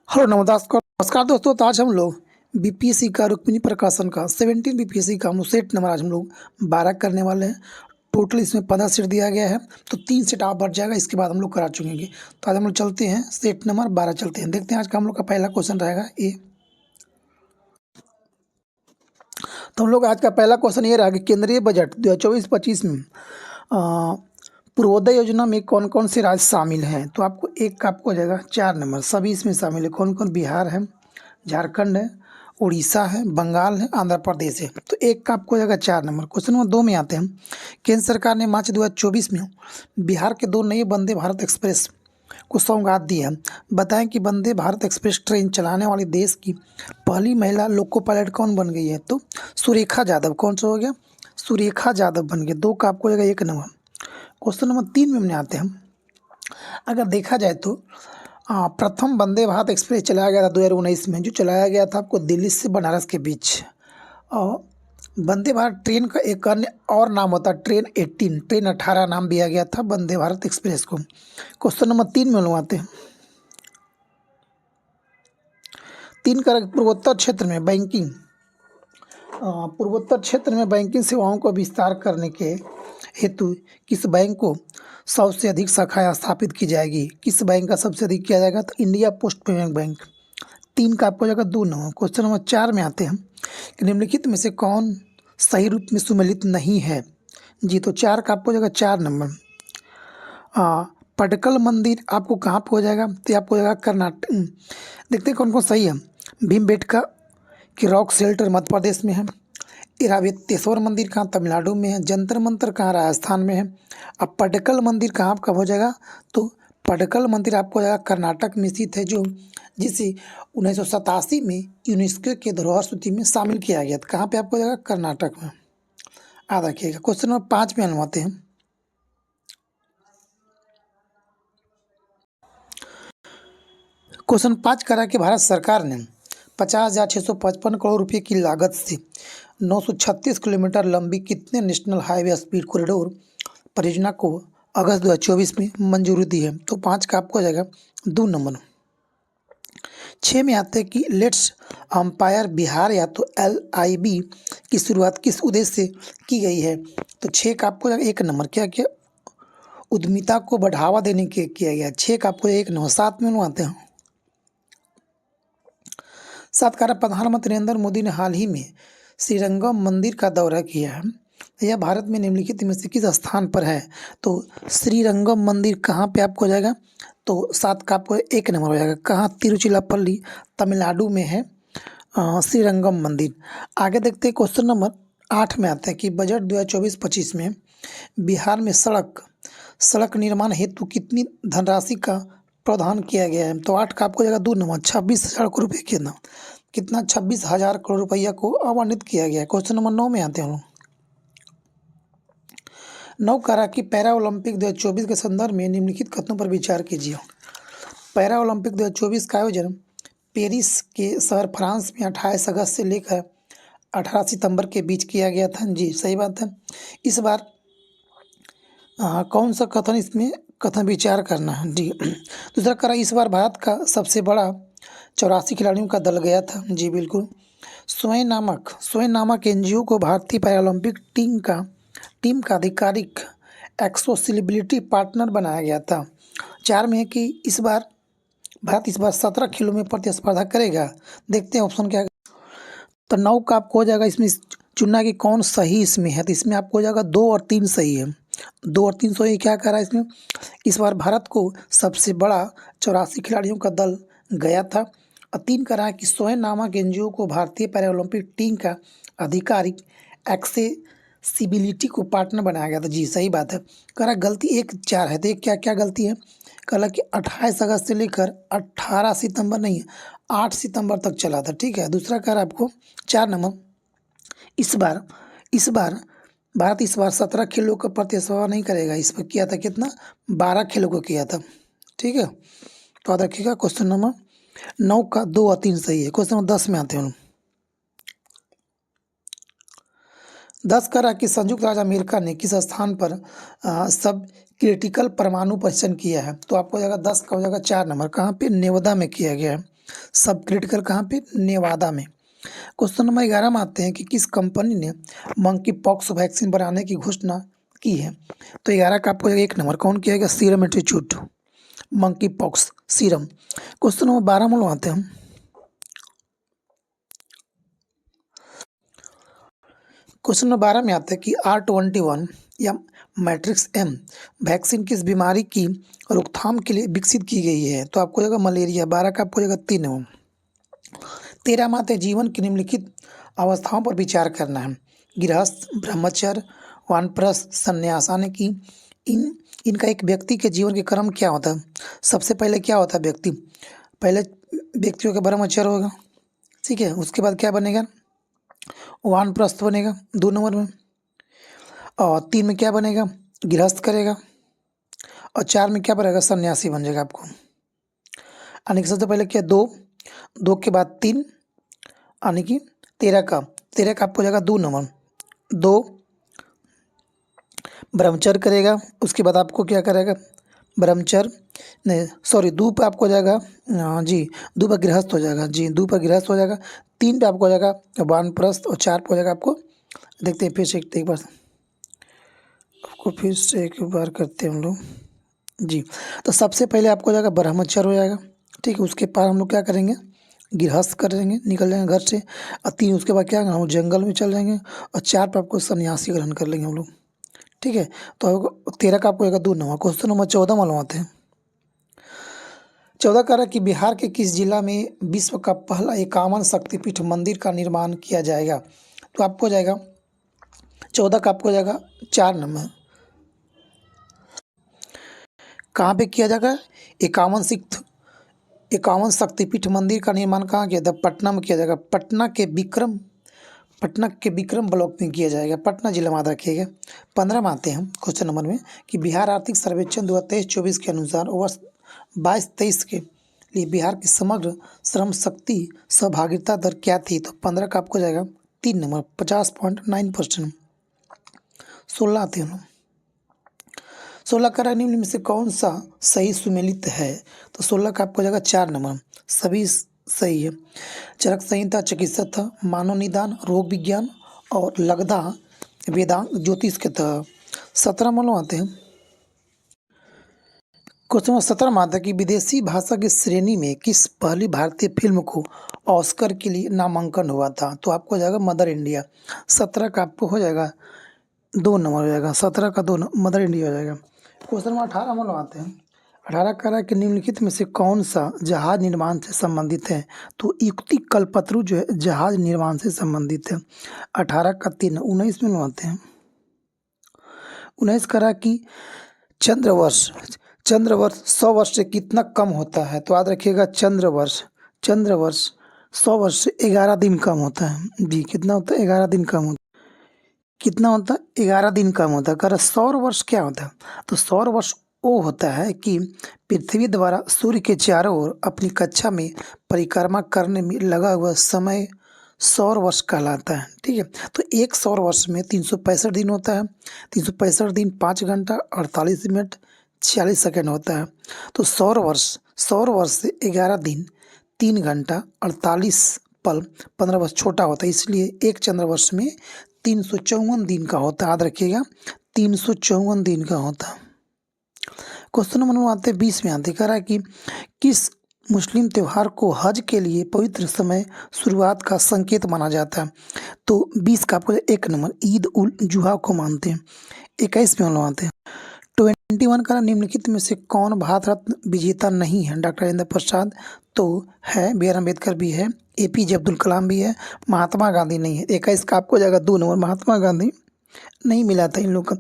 Hello नमस्कार नमस्कार दोस्तों। तो आज हम लोग बीपीएससी का रुक्मिणी प्रकाशन का 17 बीपीएससी का सेट नंबर आज हम लोग 12 करने वाले हैं। टोटल इसमें 15 सेट दिया गया है, तो 3 सेट आप बढ़ जाएगा, इसके बाद हम लोग करा चुकेंगे। तो आज हम लोग चलते हैं सेट नंबर 12 चलते हैं, देखते हैं आज का हम लोग का पहला क्वेश्चन रहेगा ए। तो हम लोग आज का पहला क्वेश्चन ये रहा कि केंद्रीय बजट 2024-25 में पूर्वोदय योजना में कौन कौन से राज्य शामिल हैं। तो आपको एक का आपको हो जाएगा 4 नंबर, सभी इसमें शामिल है। कौन कौन? बिहार है, झारखंड है, उड़ीसा है, बंगाल है, आंध्र प्रदेश है। तो एक का आपको हो जाएगा 4 नंबर। क्वेश्चन नंबर 2 में आते हैं। केंद्र सरकार ने मार्च 2024 में बिहार के 2 नए वंदे भारत एक्सप्रेस को सौगात दी है। बताएं कि वंदे भारत एक्सप्रेस ट्रेन चलाने वाली देश की पहली महिला लोको पायलट कौन बन गई है। तो सुरेखा यादव। कौन सा हो गया? सुरेखा यादव बन गई। 2 का आपको हो जाएगा 1 नंबर। क्वेश्चन नंबर 3 में हमने आते हैं। अगर देखा जाए तो प्रथम वंदे भारत एक्सप्रेस चलाया गया था 2019 में, जो चलाया गया था आपको दिल्ली से बनारस के बीच। और वंदे भारत ट्रेन का एक अन्य और नाम होता है ट्रेन 18, ट्रेन 18 नाम दिया गया था वंदे भारत एक्सप्रेस को। क्वेश्चन नंबर 3 में लोग आते हैं। 3 का पूर्वोत्तर क्षेत्र में बैंकिंग पूर्वोत्तर क्षेत्र में बैंकिंग सेवाओं को विस्तार करने के हेतु किस बैंक को सबसे अधिक शाखाएं स्थापित की जाएगी। किस बैंक का सबसे अधिक किया जाएगा? तो इंडिया पोस्ट पेमेंट बैंक। 3 का आपको हो जाएगा 2 नंबर। क्वेश्चन नंबर 4 में आते हैं कि निम्नलिखित में से कौन सही रूप में सुमेलित नहीं है। जी, तो 4 का आपको हो जाएगा 4 नंबर। पटकल मंदिर आपको कहाँ पे हो जाएगा? तो ये आपको हो जाएगा कर्नाटक। देखते हैं कौन कौन सही है। भीमबेटका की रॉक शेल्टर मध्य प्रदेश में है। इरावतेश्वर मंदिर कहाँ? तमिलनाडु में है। जंतर मंतर कहाँ? राजस्थान में है। अब पटकल मंदिर कहाँ कब हो जाएगा? तो पटकल मंदिर आपको हो जाएगा कर्नाटक में स्थित है, जो जिसे 1987 में यूनेस्को के धरोहर सूची में शामिल किया गया था। कहाँ पे आपको हो जाएगा? कर्नाटक में। याद रखिएगा। क्वेश्चन नंबर 5 में हम आते हैं। क्वेश्चन 5 करा कि भारत सरकार ने 50,655 करोड़ रुपए की लागत से 936 किलोमीटर लंबी कितने नेशनल हाईवे स्पीड कॉरिडोर परियोजना को अगस्त 2024 में मंजूरी दी है। तो 5 का आपको हो जाएगा 2 नंबर। 6 में आते हैं कि लेट्स अंपायर बिहार या तो LIB की शुरुआत किस उद्देश्य से की गई है। तो 6 का आपको हो जाएगा 1 नंबर। क्या क्या? उद्यमिता को बढ़ावा देने के किया गया। 6 का आपको 1 नंबर। 7 में आते हैं। 7 का प्रधानमंत्री नरेंद्र मोदी ने हाल ही में श्रीरंगम मंदिर का दौरा किया है। यह भारत में निम्नलिखित में से किस स्थान पर है। तो श्रीरंगम मंदिर कहाँ पे आपको हो जाएगा? तो 7 का आपको 1 नंबर हो जाएगा। कहाँ? तिरुचिरापल्ली, तमिलनाडु में है श्रीरंगम मंदिर। आगे देखते हैं। क्वेश्चन नंबर 8 में आता है कि बजट 2024-25 में बिहार में सड़क निर्माण हेतु कितनी धनराशि का प्रावधान किया गया है। तो 8 का आपको जाएगा 2 नंबर। 26,000 करोड़ रुपये कितना 26,000 करोड़ रुपया को आवंटित किया गया है। क्वेश्चन नंबर 9 में आते हैं। 9 करा कि पैरा ओलंपिक 2024 के संदर्भ में निम्नलिखित कथनों पर विचार कीजिए। पैरा ओलंपिक 2024 का आयोजन पेरिस के शहर फ्रांस में 28 अगस्त से लेकर 18 सितंबर के बीच किया गया था। जी, सही बात है। इस बार कौन सा कथन इसमें कथन विचार करना है। जी, दूसरा करा इस बार भारत का सबसे बड़ा 84 खिलाड़ियों का दल गया था। जी बिल्कुल। स्वयं नामक NGO को भारतीय पैरालंपिक टीम का आधिकारिक एक्सेसिबिलिटी पार्टनर बनाया गया था। 4 में है कि भारत इस बार 17 खेलों में प्रतिस्पर्धा करेगा। देखते हैं ऑप्शन क्या है। तो 9 का आपको हो जाएगा इसमें चुनना कि कौन सही इसमें है। तो इसमें आपको हो जाएगा 2 और 3 सही है। 2 और 3 सही। क्या कह रहा है इसमें? इस बार भारत को सबसे बड़ा 84 खिलाड़ियों का दल गया था। और 3 कह रहा है कि स्वयं नामक NGO को भारतीय पैरालंपिक टीम का आधिकारिक एक्सेसिबिलिटी को पार्टनर बनाया गया था। जी, सही बात है। कह रहा गलती 1 4 है। तो एक क्या क्या गलती है? कहा कि 28 अगस्त से लेकर 18 सितंबर नहीं, 8 सितंबर तक चला था। ठीक है। दूसरा कह रहा आपको 4 नंबर, इस बार भारत 17 खेलों का प्रतिस्पर्धा नहीं करेगा। इस पर किया था कितना? 12 खेलों को किया था। ठीक है। तो याद रखिएगा। क्वेश्चन नंबर 9 का 2 और 3 सही है। क्वेश्चन नंबर 10 में आते हैं। 10 कह रहा कि संयुक्त राज्य अमेरिका ने किस स्थान पर सब क्रिटिकल परमाणु परीक्षण किया है। तो आपको हो जाएगा 10 का हो जाएगा 4 नंबर। कहाँ पे? नेवादा में किया गया है। सब क्रिटिकल कहाँ पे, नेवादा में। क्वेश्चन नंबर 11 में आते हैं कि किस कंपनी ने मंकी पॉक्स वैक्सीन बनाने की घोषणा की है। तो 11 का आपको एक नंबर कौन किया, serum institute, monkey pox serum. Question number 12 में आते हैं हम। क्वेश्चन नंबर 12 में आता है कि R21 या मैट्रिक्स एम वैक्सीन किस बीमारी की रोकथाम के लिए विकसित की गई है। तो आपको जाएगा मलेरिया। 12 का आपको जाएगा 3 नंबर। 13 में आते हैं जीवन की निम्नलिखित अवस्थाओं पर विचार करना है। गृहस्थ, ब्रह्मचर्य, वानप्रस्थ, संन्यास, यानी कि इनका एक व्यक्ति के जीवन के क्रम क्या होता है। सबसे पहले क्या होता है व्यक्ति, पहले व्यक्तियों का ब्रह्मचर्य होगा, ठीक है। उसके बाद क्या बनेगा, वानप्रस्थ बनेगा 2 नंबर में, और 3 में क्या बनेगा, गृहस्थ करेगा, और 4 में क्या बनेगा, सन्यासी बन जाएगा आपको। यानी कि सबसे पहले क्या, 2 के बाद 3, यानी कि 13 का आपको जाएगा 2 नंबर। 2 ब्रह्मचर्य करेगा, उसके बाद आपको क्या करेगा, ब्रह्मचर्य नहीं सॉरी 2 पे आपको जाएगा जी 2 पर गृहस्थ हो जाएगा, जी 2 पर गृहस्थ हो जाएगा। 3 पे आपको हो जाएगा वानप्रस्थ, और 4 पे हो जाएगा आपको, देखते हैं फिर से एक बार आपको फिर से एक बार करते हैं हम लोग जी। तो सबसे पहले आपको जाएगा ब्रह्मचर्य हो जाएगा, ठीक है। उसके बाद हम लोग क्या करेंगे, गृहस्थ करेंगे, निकल जाएंगे घर से। और 3 उसके बाद क्या हम जंगल में चल जाएंगे, और 4 पे आपको सन्यासी ग्रहण कर लेंगे हम लोग, ठीक है। तो 13 का आपको 2 नंबर। क्वेश्चन नंबर 14 मालूम आते हैं। 14 कह रहा है कि बिहार के किस जिला में विश्व का पहला 51 शक्तिपीठ मंदिर का निर्माण किया जाएगा। तो आपको जाएगा 14 का आपको जाएगा 4 नंबर। कहाँ पे किया जाएगा, 51 शक्तिपीठ मंदिर का निर्माण कहाँ किया था, पटना में किया जाएगा। पटना के विक्रम ब्लॉक में किया जाएगा, पटना जिला में याद रखिएगा। 15 में आते हैं हम क्वेश्चन नंबर में कि बिहार आर्थिक सर्वेक्षण 2023-24 के अनुसार वर्ष 22-23 के लिए बिहार की समग्र श्रम शक्ति सहभागिता दर क्या थी। तो 15 का आपको जाएगा 3 नंबर, 50.9%। 16 आते हैं हम। 16 का निम्न में से कौन सा सही सुमेलित है। तो 16 का आपको जाएगा 4 नंबर, सभी सही है। चरक संहिता चिकित्सा, मानव निदान, रोग विज्ञान, और लगदा वेदांग ज्योतिष के तहत। 17 मालूम आते हैं। क्वेश्चन नंबर 17 में आता है कि विदेशी भाषा की श्रेणी में किस पहली भारतीय फिल्म को ऑस्कर के लिए नामांकन हुआ था। तो आपको हो जाएगा मदर इंडिया। 17 का आपको हो जाएगा 2 नंबर हो जाएगा, 17 का 2 मदर इंडिया हो जाएगा। क्वेश्चन नंबर 18 मालूम आते हैं। 18 कह रहा है कि निम्नलिखित में से कौन सा जहाज निर्माण से संबंधित है। तो युक्ति कल्पतरु जो है जहाज निर्माण से संबंधित है। 18 का 3। 19 में आते हैं। 19 कह रहा है कि चंद्रवर्ष 100 वर्ष से कितना कम होता है। तो याद रखिएगा चंद्रवर्ष 100 वर्ष से 11 दिन कम होता है जी। कितना होता है, 11 दिन कम होता है। कितना होता है, 11 दिन कम होता है। कर सौर वर्ष क्या होता है। तो सौर वर्ष वो होता है कि पृथ्वी द्वारा सूर्य के चारों ओर अपनी कक्षा में परिक्रमा करने में लगा हुआ समय सौर वर्ष कहलाता है, ठीक है। तो एक सौर वर्ष में 365 दिन होता है। 365 दिन 5 घंटा 48 मिनट 46 सेकंड होता है। तो सौर वर्ष से 11 दिन 3 घंटा 48 पल 15 वर्ष छोटा होता है, इसलिए एक चंद्रवर्ष में 354 दिन का होता है। याद रखिएगा 354 दिन का होता है। क्वेश्चन नंबर आते 20 में आते कह रहा है कि किस मुस्लिम त्यौहार को हज के लिए पवित्र समय शुरुआत का संकेत माना जाता है। तो 20 का आपको 1 नंबर ईद उल जुहा को मानते हैं। 21 में हम लोग आते हैं। 21 का निम्नलिखित में से कौन भारत रत्न विजेता नहीं है। डॉक्टर राजेंद्र प्रसाद तो है, बी आर अम्बेडकर भी है, APJ अब्दुल कलाम भी है, महात्मा गांधी नहीं है। 21 का आपको जाएगा 2 नंबर, महात्मा गांधी नहीं मिला था इन लोग का।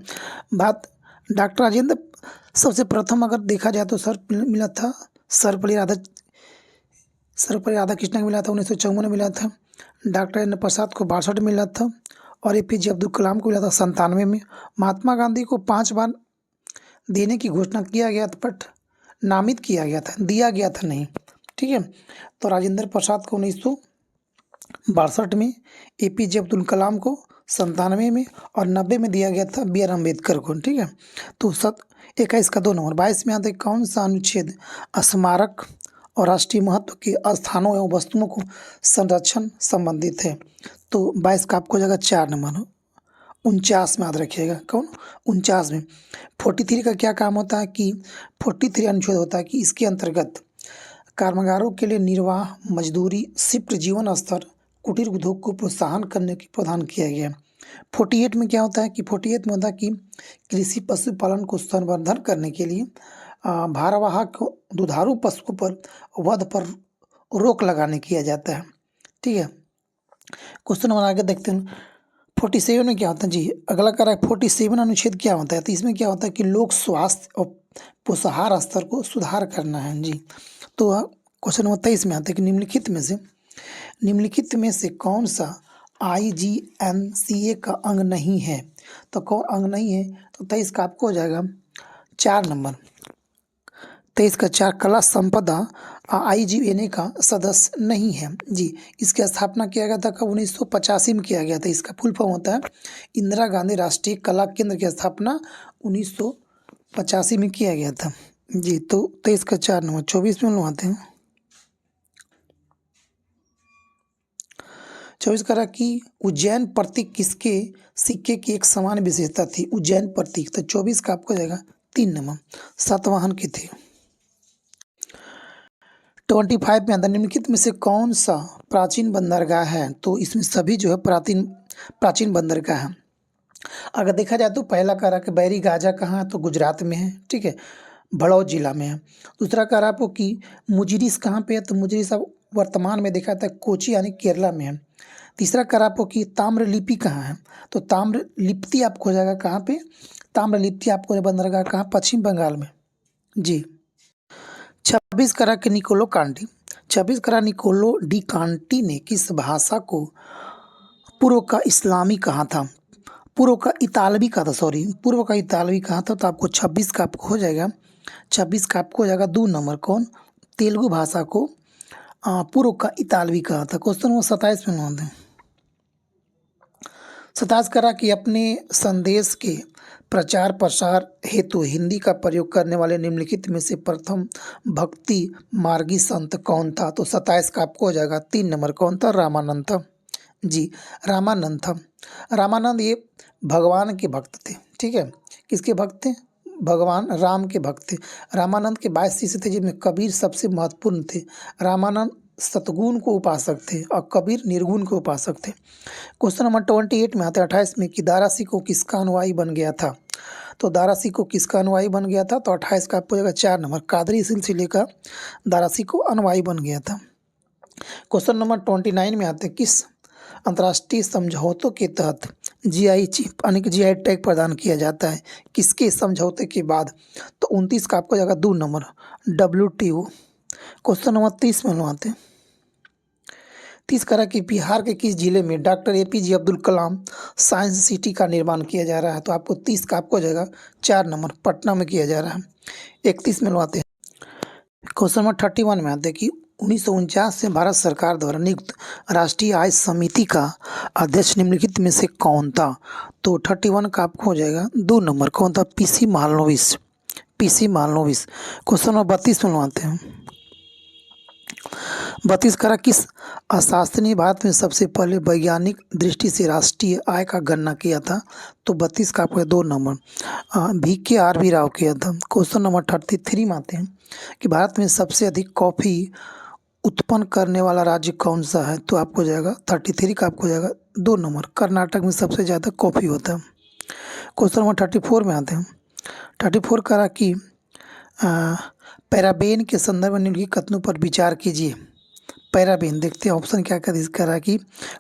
बात डॉक्टर राजेंद्र सबसे प्रथम अगर देखा जाए तो मिला था सर्वपल्ली राधाकृष्णन को मिला था 1954 में मिला था। डॉक्टर राजेंद्र प्रसाद को 62 में मिला था, और APJ अब्दुल कलाम को मिला था 97 में। महात्मा गांधी को 5 बार देने की घोषणा किया गया था, बट नामित किया गया था, दिया गया था नहीं, ठीक है। तो राजेंद्र प्रसाद को 1962 में, APJ अब्दुल कलाम को 97 में, और 90 में दिया गया था BR अम्बेडकर को, ठीक है। तो 21 का 2 नंबर। 22 में आता है कौन सा अनुच्छेद स्मारक और राष्ट्रीय महत्व के स्थानों एवं वस्तुओं को संरक्षण संबंधित है। तो 22 का आपको हो जाएगा 4 नंबर। 49 में याद रखिएगा, कौन 49 में 43 का क्या काम होता है कि 43 अनुच्छेद होता है कि इसके अंतर्गत कामगारों के लिए निर्वाह, मजदूरी, शिफ्ट जीवन स्तर, कुटीर उद्योग को प्रोत्साहन करने की प्रावधान किया गया है। 48 में क्या होता है कि 48 में होता है कि कृषि पशुपालन को संवर्धन करने के लिए भारवाहक दुधारू पशुओं पर वध पर रोक लगाने किया जाता है। ठीक है, क्वेश्चन नंबर आगे देखते हैं। 47 में क्या होता है जी, अगला कह रहा है 47 अनुच्छेद क्या होता है, तो इसमें क्या होता है कि लोक स्वास्थ्य और पोषाहार स्तर को सुधार करना है जी। तो क्वेश्चन नंबर 23 में आता है कि निम्नलिखित में से कौन सा IGNCA का अंग नहीं है, तो कौन अंग नहीं है, तो 23 का आपको हो जाएगा 4 नंबर। 23 का 4 कला संपदा IGNA का सदस्य नहीं है जी। इसकी स्थापना किया गया था कब, 1985 में किया गया था। इसका फुल फॉर्म होता है इंदिरा गांधी राष्ट्रीय कला केंद्र की स्थापना 1985 में किया गया था जी। तो 23 का 4 नंबर। 24 में बनवाते हैं। 24 कह रहा कि उज्जैन प्रतीक किसके सिक्के की एक समान विशेषता थी, उज्जैन प्रतीक। तो 24 का आपको जाएगा 3 नंबर। सातवाहन के थे। 25 में अंदर निम्नलिखित में से कौन सा प्राचीन बंदरगाह है, तो इसमें सभी जो है प्राचीन बंदरगाह है। अगर देखा जाए तो पहला कह रहा कि बैरी गाजा कहाँ है, तो गुजरात में है। ठीक है, भड़ौत जिला में है। दूसरा कह रहा आपको कि मुजरिस कहाँ पे है, तो मुजरिस अब वर्तमान में देखा जाता है कोची यानी केरला में है। तीसरा कह रहा आपको कि ताम्रलिप्ति कहाँ है, तो ताम्रलिप्ति आपको हो जाएगा कहाँ पे, ताम्रलिप्ति आपको बंदरगाह कहाँ, पश्चिम बंगाल में जी। 26 करा के निकोलो कांटी। 26 करा निकोलो डी कांटी ने किस भाषा को पूर्व का इस्लामी कहा था, पूर्व का इतालवी कहा था, पूर्व का इतालवी कहा था। तो आपको 26 का आपको हो जाएगा 26 का आपको हो जाएगा 2 नंबर। कौन, तेलुगु भाषा को पूर्व का इतालवी कहा था। क्वेश्चन वो 27 में नोट दें। 27 करा कि अपने संदेश के प्रचार प्रसार हेतु हिंदी का प्रयोग करने वाले निम्नलिखित में से प्रथम भक्ति मार्गी संत कौन था, तो 27 का आपको हो जाएगा 3 नंबर। कौन था, रामानंद था जी। रामानंद था। रामानंद ये भगवान के भक्त थे। ठीक है, किसके भक्त थे, भगवान राम के भक्त थे। रामानंद के 22 शिष्य थे जिनमें कबीर सबसे महत्वपूर्ण थे। रामानंद सतगुण को उपासक थे और कबीर निर्गुण को उपासक थे। क्वेश्चन नंबर 28 में आता है 28 में कि दारा सिकोह किसका अनुयायी बन गया था, तो दारा सिकोह किसका अनुयायी बन गया था, तो 28 का आपको 4 नंबर। कादरी सिलसिले का दारा सिकोह अनुयायी बन गया था। क्वेश्चन नंबर 29 में आते हैं किस अंतर्राष्ट्रीय समझौतों के तहत GI चिप यानी कि GI टैग प्रदान किया जाता है, किसके समझौते के बाद, तो 29 का आपको जाएगा 2 नंबर, WTO। क्वेश्चन नंबर 30 में आते हैं। 30 करा कि बिहार के किस जिले में doctor APJ Abdul Kalam science city का निर्माण किया जा रहा है, तो आपको 30 का आपको जाएगा 4 नंबर, पटना में किया जा रहा है। 31 में आते हैं। क्वेश्चन नंबर 31 में आते हैं कि 1949 से भारत सरकार द्वारा नियुक्त राष्ट्रीय आय समिति का अध्यक्ष निम्नलिखित में से कौन था, तो 31 का आपको हो जाएगा 2 नंबर। कौन था, PC महालनोबिस। क्वेश्चन नंबर 32 में आते हैं। 32 करा किस अशास्त्रीय भारत में सबसे पहले वैज्ञानिक दृष्टि से राष्ट्रीय आय का गणना किया था, तो 32 का आपको 2 नंबर, VKRV राव किया था। क्वेश्चन नंबर 33 में आते हैं कि भारत में सबसे अधिक कॉफ़ी उत्पन्न करने वाला राज्य कौन सा है, तो आपको जाएगा 33 का आपको जाएगा 2 नंबर, कर्नाटक में सबसे ज़्यादा कॉफ़ी होता है। क्वेश्चन नंबर 34 में आते हैं। 34 करा कि पैराबेन के संदर्भ में निम्नलिखित कथनों पर विचार कीजिए। पैराबेन देखते हैं ऑप्शन क्या करा कि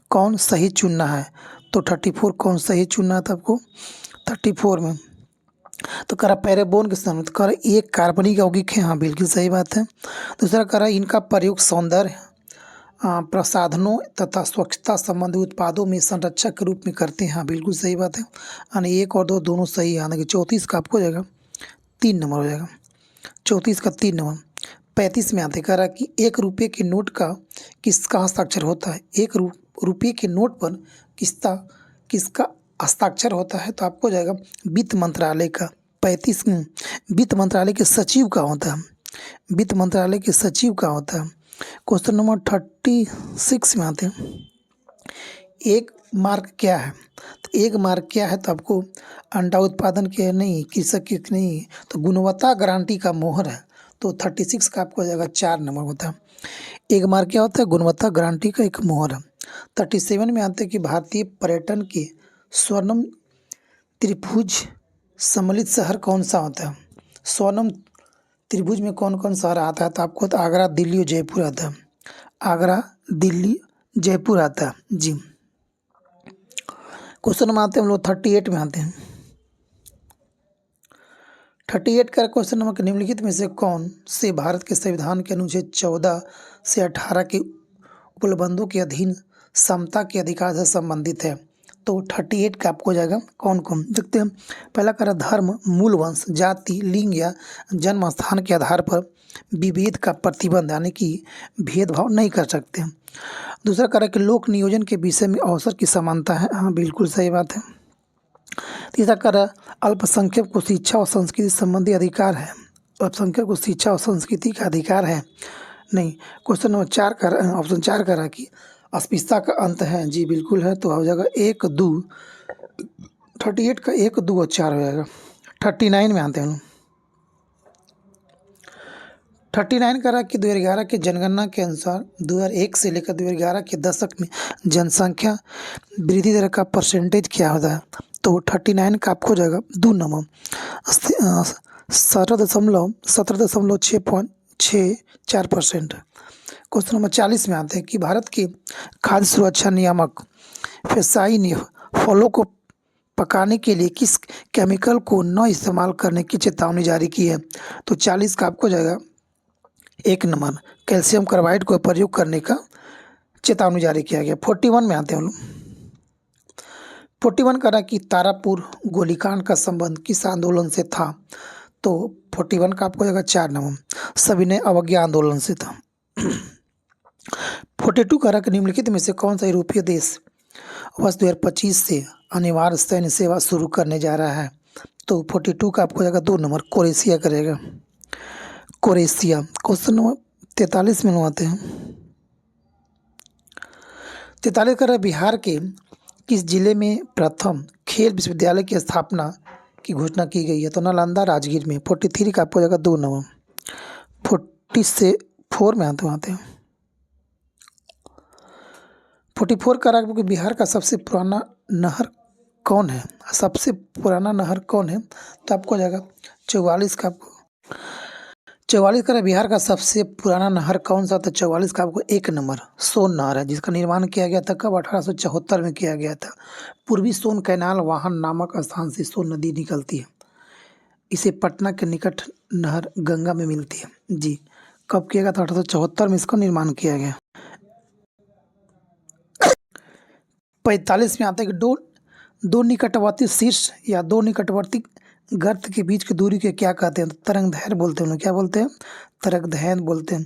कौन सही चुनना है, तो 34 कौन सही चुनना था आपको 34 में, तो करा पैराबोन के संदर्भ में, तो करा एक कार्बनिक यौगिक है, हाँ बिल्कुल सही बात है। दूसरा करा इनका प्रयोग सौंदर्य प्रसाधनों तथा स्वच्छता संबंधी उत्पादों में संरक्षक के रूप में करते हैं, हाँ बिल्कुल सही बात है। यानी 1 और 2 दोनों सही है। यानी कि 34 का आपको हो जाएगा 3 नंबर हो जाएगा। 34 का 3 नंबर। 35 में आते कह रहा कि 1 रुपये के नोट का किसका हस्ताक्षर होता है, 1 रुपये के नोट पर किसका हस्ताक्षर होता है, तो आपको जाएगा वित्त मंत्रालय का। 35 वित्त मंत्रालय के सचिव का होता है। वित्त मंत्रालय के सचिव का होता है। क्वेश्चन नंबर 36 में आते हैं, एक मार्क क्या है? तो एक मार्क क्या है? तो आपको अंडा उत्पादन के नहीं, कृषक के नहीं, तो गुणवत्ता गारंटी का मोहर है। तो 36 का आपको हो जाएगा 4 नंबर होता है। एक मार्क क्या होता है? गुणवत्ता गारंटी का एक मोहर है। 37 में आते हैं कि भारतीय पर्यटन के स्वर्णम त्रिभुज सम्मिलित शहर कौन सा होता है? स्वर्णम त्रिभुज में कौन कौन शहर आता है? तो आपको तो आगरा, दिल्ली और जयपुर आता है। आगरा, दिल्ली, जयपुर आता है जी। क्वेश्चन में आते हैं हम लोग 38 में आते हैं। 38 का क्वेश्चन नंबर, निम्नलिखित में से कौन से भारत के संविधान के अनुच्छेद 14 से 18 के उपबंधों के अधीन समता के अधिकार से संबंधित है? तो 38 का आपको हो जाएगा कौन कौन, देखते हैं। पहला करा धर्म, मूल वंश, जाति, लिंग या जन्म स्थान के आधार पर विभेद का प्रतिबंध, यानी कि भेदभाव नहीं कर सकते। दूसरा करा कि लोक नियोजन के विषय में अवसर की समानता है, हाँ बिल्कुल सही बात है। तीसरा करा अल्पसंख्यक को शिक्षा और संस्कृति संबंधी अधिकार है, अल्पसंख्यक को शिक्षा और संस्कृति का अधिकार है नहीं। क्वेश्चन नंबर 4 का ऑप्शन 4 करा कि अस्पृश्यता का अंत है, जी बिल्कुल है। तो हो जाएगा 1, 2, 38 का 1, 2 और 4 हो जाएगा। 39 में आते हैं। 39 करा कि 2011 के जनगणना के अनुसार 2001 से लेकर 2011 के दशक में जनसंख्या वृद्धि दर का परसेंटेज क्या होता है? तो 39 का आपको हो जाएगा 2 नंबर, 17.64%। क्वेश्चन नंबर 40 में आते हैं कि भारत के खाद्य सुरक्षा नियामक FSSAI ने फलों को पकाने के लिए किस केमिकल को न इस्तेमाल करने की चेतावनी जारी की है? तो 40 का आपको जाएगा 1 नंबर, कैल्शियम कार्बाइड को प्रयोग करने का चेतावनी जारी किया गया। 41 में आते हैं हम लोग। 41 करा कि तारापुर गोलीकांड का संबंध किस आंदोलन से था? तो 41 का आपको जाएगा 4 नंबर, सविनय अवज्ञा आंदोलन से था। 42 करा कि निम्नलिखित में से कौन सा यूरोपीय देश वर्ष 2025 से अनिवार्य सैन्य सेवा शुरू करने जा रहा है? तो 42 का आपको जाएगा 2 नंबर, क्रोएशिया करेगा, क्रोएशिया। क्वेश्चन नंबर 43 में आते हैं। 43 करा बिहार के किस जिले में प्रथम खेल विश्वविद्यालय की स्थापना की घोषणा की गई है? तो नालंदा, राजगीर में। 43 का आपको जाएगा 2 नंबर। 44 में आते हैं। 44 करा कि बिहार का सबसे पुराना नहर कौन है? सबसे पुराना नहर कौन है? तो आपको जाएगा 44 का आपको 44 करा बिहार का सबसे पुराना नहर कौन सा? तो 44 का आपको 1 नंबर, सोन नहर है, जिसका निर्माण किया गया था कब? 1874 में किया गया था। पूर्वी सोन कैनाल वाहन नामक स्थान से सोन नदी निकलती है। इसे पटना के निकट नहर गंगा में मिलती है जी। कब किया गया था? 1874 में इसका निर्माण किया गया। 45 में आता है कि दो निकटवर्ती शीर्ष या दो निकटवर्ती गर्त के बीच की दूरी के क्या कहते हैं? तो तरंगदैर्घ्य बोलते हैं। क्या बोलते हैं? तरंगदैर्घ्य बोलते हैं।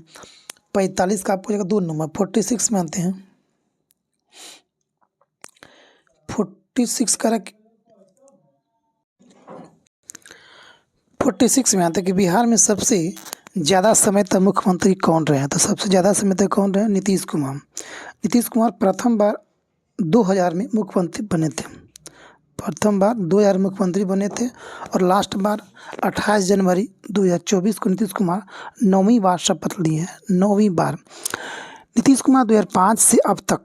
45 का आपको 2 नंबर। 46 में आते हैं। 46 करा 46 में आता है कि बिहार में सबसे ज़्यादा समय तक मुख्यमंत्री कौन रहे हैं? तो सबसे ज़्यादा समय तक कौन रहे? नीतीश कुमार। नीतीश कुमार प्रथम बार 2000 में मुख्यमंत्री बने थे। प्रथम बार 2000 मुख्यमंत्री बने थे और लास्ट बार 28 जनवरी 2024 को नीतीश कुमार 9वीं बार शपथ लिए हैं। 9वीं बार। नीतीश कुमार 2005 से अब तक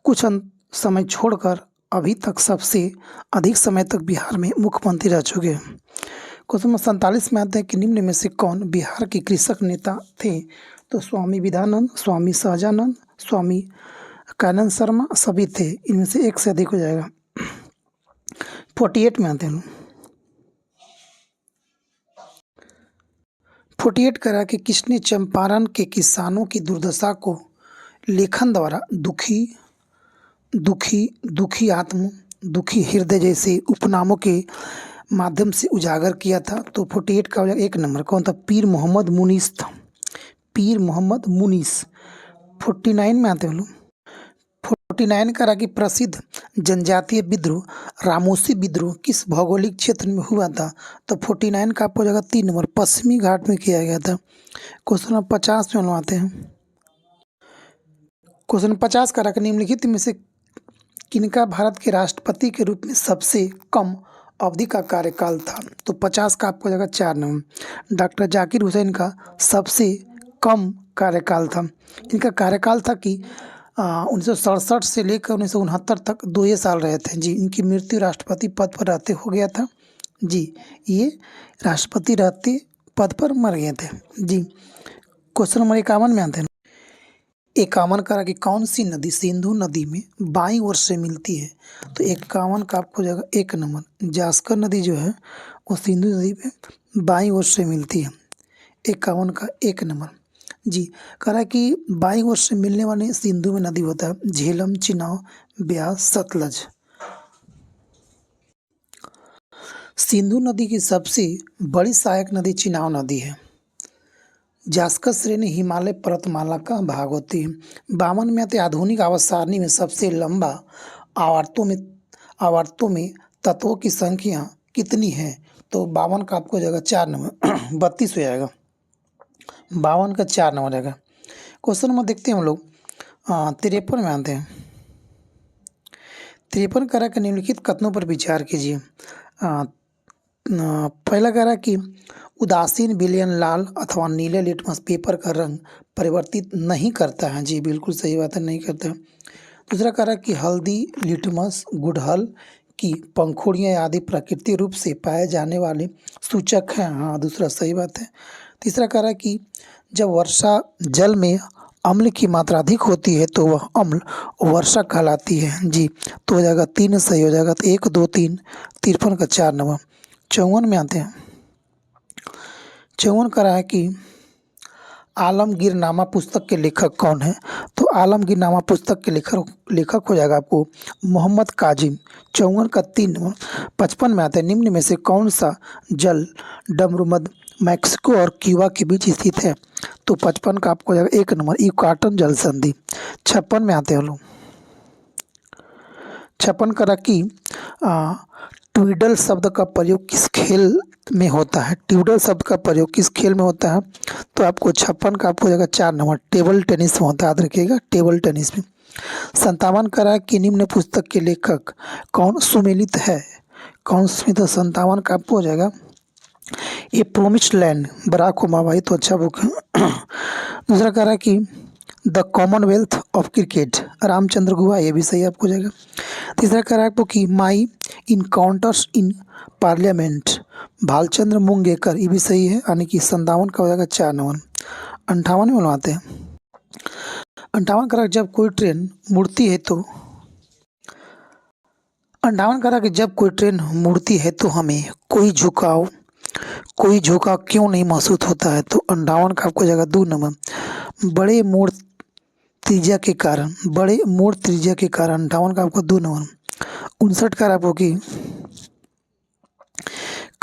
कुछ समय छोड़कर अभी तक सबसे अधिक समय तक बिहार में मुख्यमंत्री रह चुके हैं। क्वेश्चन नंबर 47 में आते हैं कि निम्न में से कौन बिहार के कृषक नेता थे? तो स्वामी विवेकानंद, स्वामी सहजानंद, स्वामी कानन शर्मा सभी थे। इनमें से एक से अधिक हो जाएगा। 48 में आते हैं। 48 करा कि किसने चंपारण के किसानों की दुर्दशा को लेखन द्वारा दुखी आत्म, दुखी हृदय जैसे उपनामों के माध्यम से उजागर किया था? तो 48 का 1 नंबर कौन था? पीर मोहम्मद मुनीस था। पीर मोहम्मद मुनीस। 49 में आते हैं लोग। 49 करा कि प्रसिद्ध जनजातीय विद्रोह रामोसी विद्रोह किस भौगोलिक क्षेत्र में हुआ था? तो 49 का आपको हो जाएगा 3 नंबर, पश्चिमी घाट में किया गया था। क्वेश्चन नंबर 50 में बनवाते हैं। क्वेश्चन 50 का रख निम्नलिखित में से किनका भारत के राष्ट्रपति के रूप में सबसे कम अवधि का कार्यकाल था? तो 50 का आपको हो जाएगा 4 नंबर। डॉक्टर जाकिर हुसैन का सबसे कम कार्यकाल था। इनका कार्यकाल था कि 1967 से लेकर 1969 तक 2 साल रहे थे जी। इनकी मृत्यु राष्ट्रपति पद पर रहते हो गया था जी। ये राष्ट्रपति रहते पद पर मर गए थे जी। क्वेश्चन नंबर 51 में आते हैं। 51 का कि कौन सी नदी सिंधु नदी में बाईं ओर से मिलती है? तो 51 का आपको हो जाएगा 1 नंबर, जास्कर नदी जो है वो सिंधु नदी में बाईं ओर से मिलती है। 51 का 1 नंबर जी। कह रहा है कि बाईं ओर से मिलने वाली सिंधु में नदी होता है झेलम, चिनाब, ब्यास, सतलज। सिंधु नदी की सबसे बड़ी सहायक नदी चिनाब नदी है। जास्कर श्रेणी हिमालय पर्वतमाला का भाग होती है। 52 में आते आधुनिक आवर्त सारणी में सबसे लंबा आवर्तों में तत्वों की संख्या कितनी है? तो 52 का आपको हो जाएगा 4 नंबर 32 हो जाएगा। 52 का 4 नंबर जाएगा। क्वेश्चन नंबर देखते हैं हम लोग 53 में आते हैं। 53 कह रहा है कि निम्नलिखित कथनों पर विचार कीजिए। पहला कह रहा है कि उदासीन विलयन लाल अथवा नीले लिटमस पेपर का रंग परिवर्तित नहीं करता है जी, बिल्कुल सही बात है, नहीं करता है। दूसरा कह रहा है कि हल्दी, लिटमस, गुड़हल की पंखुड़ियाँ आदि प्राकृतिक रूप से पाए जाने वाले सूचक हैं, हाँ दूसरा सही बात है। तीसरा कह रहा है कि जब वर्षा जल में अम्ल की मात्रा अधिक होती है तो वह अम्ल वर्षा कहलाती है जी। तो हो जाएगा 3 सही हो जाएगा। तो 1 2 3 53 का 4 नंबर। 54 में आते हैं। 54 कह रहा है कि आलमगीरनामा पुस्तक के लेखक कौन है? तो आलमगीरनामा पुस्तक के लेखक हो जाएगा आपको मोहम्मद काजिम। 54 का 3 नंबर। 55 में आता है निम्न में से कौन सा जल डमरूमध्य मैक्सिको और क्यूबा के बीच स्थित है? तो 55 का आपको हो जाएगा 1 नंबर युकाटन जल संधि। 56 में आते हैं लोग। 56 करा कि ट्विडल शब्द का प्रयोग किस खेल में होता है? ट्विडल शब्द का प्रयोग किस खेल में होता है? तो आपको 56 का आपको हो जाएगा 4 नंबर टेबल टेनिस में होता है, याद रखिएगा टेबल टेनिस में। 57 करा कि निम्न पुस्तक के लेखक कौन सुमेलित है? कौन सुमेलित है? 57 का आपको हो जाएगा ये प्रोमिस्ड लैंड, बराक ओबामा, ये तो अच्छा बुक है। दूसरा कह रहा है कि the commonwealth of cricket Ramachandra Guha, ये भी सही आपको हो जाएगा। तीसरा कह रहा है आपको कि my encounters in parliament Bhalchandra Mungekar, ये भी सही है, यानी कि 57 का हो जाएगा 4 नंबर। 58 में बनवाते हैं। 58 कह रहा है जब कोई ट्रेन मुड़ती है तो 58 कह रहा है कि जब कोई ट्रेन मुड़ती है तो हमें कोई झुकाव क्यों नहीं महसूस होता है? तो 58 का आपको हो जाएगा 2 नंबर बड़े मोड़ त्रिज्या के कारण 58 का आपको 2 नंबर। 59 का आपको कि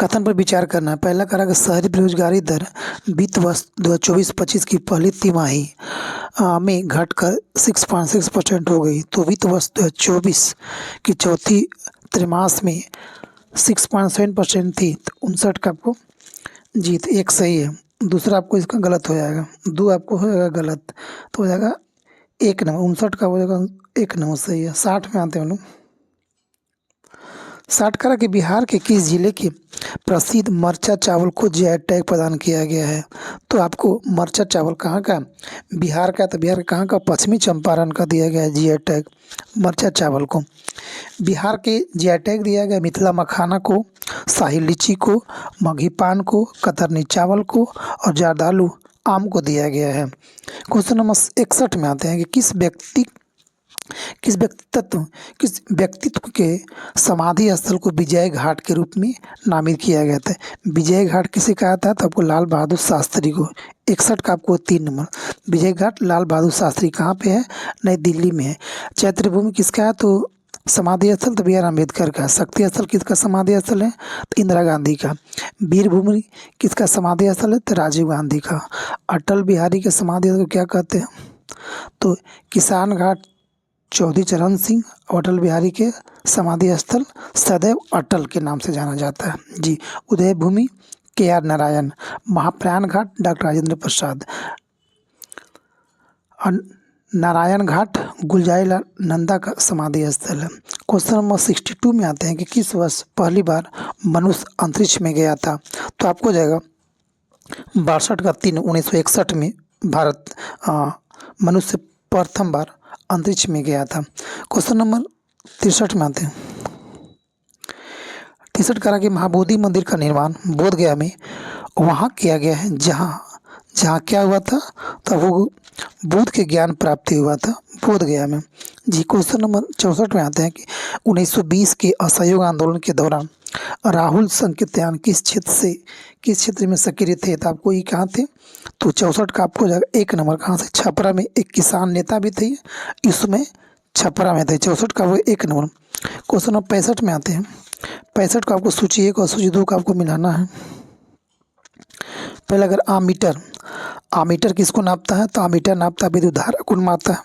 कथन पर विचार करना है। पहला करा कि शहरी बेरोजगारी दर वित्त वर्ष 2024-25 की पहली तिमाही में घटकर 6.6% हो गई। तो वित्त वर्ष 2024 की चौथी त्रैमास में 6.7% थी। तो 59 का आपको जी, तो 1 सही है। दूसरा आपको इसका गलत हो जाएगा, 2 आपको हो जाएगा गलत, तो हो जाएगा 1 नंबर। 59 का हो जाएगा 1 नंबर सही है। 60 में आते हैं लोग। 60 करा कि बिहार के किस जिले के प्रसिद्ध मरचा चावल को जीआई टैग प्रदान किया गया है? तो आपको मरचा चावल कहाँ का? बिहार का। तो बिहार का कहाँ का? पश्चिमी चंपारण का दिया गया है जीआई टैग मरचा चावल को। बिहार के जीआई टैग दिया गया मिथिला मखाना को, शाही लीची को, मगही पान को, कतरनी चावल को और जर्दालू आम को दिया गया है। क्वेश्चन नंबर 61 में आते हैं कि किस व्यक्तित्व के समाधि स्थल को विजय घाट के रूप में नामित किया गया था? विजय घाट किसे कहा था? तो आपको लाल बहादुर शास्त्री को। 61 का आपको 3 नंबर विजय घाट लाल बहादुर शास्त्री कहाँ पे है? नई दिल्ली में है। चैत्र भूमि किसका है? तो समाधि स्थल तो बी आर अम्बेडकर का। शक्ति स्थल किसका समाधि स्थल है? तो इंदिरा गांधी का। वीर भूमि किसका समाधि स्थल है? तो राजीव गांधी का। अटल बिहारी के समाधि स्थल को क्या कहते हैं? तो किसान घाट, चौधरी चरण सिंह और अटल बिहारी के समाधि स्थल सदैव अटल के नाम से जाना जाता है जी। उदय भूमि KR नारायण, महाप्रयाण घाट डॉक्टर राजेंद्र प्रसाद, नारायण घाट गुलजारीलाल नंदा का समाधि स्थल है। क्वेश्चन नंबर 62 में आते हैं कि किस वर्ष पहली बार मनुष्य अंतरिक्ष में गया था। तो आपको जाएगा 62/3/1961 में भारत मनुष्य प्रथम बार अंतरिक्ष में गया था। क्वेश्चन नंबर 63 में आते हैं। 63 करा कि महाबोधि मंदिर का निर्माण बोध गया में वहाँ किया गया है जहाँ क्या हुआ था, तो वो बुद्ध के ज्ञान प्राप्ति हुआ था बोध गया में जी। क्वेश्चन नंबर 64 में आते हैं कि 1920 के असहयोग आंदोलन के दौरान राहुल संकीर्तन किस क्षेत्र में सक्रिय थे। तो आपको ये कहाँ थे, तो 64 का आपको जाएगा 1 नंबर कहाँ से, छपरा में। एक किसान नेता भी थे इसमें, छपरा में थे। 64 का वो 1 नंबर। क्वेश्चन नंबर 65 में आते हैं। 65 का आपको सूची 1 और सूची 2 का आपको मिलाना है। पहले अगर आमीटर किसको नापता है, तो आमीटर नापता है विद्युत धारा को नापता है।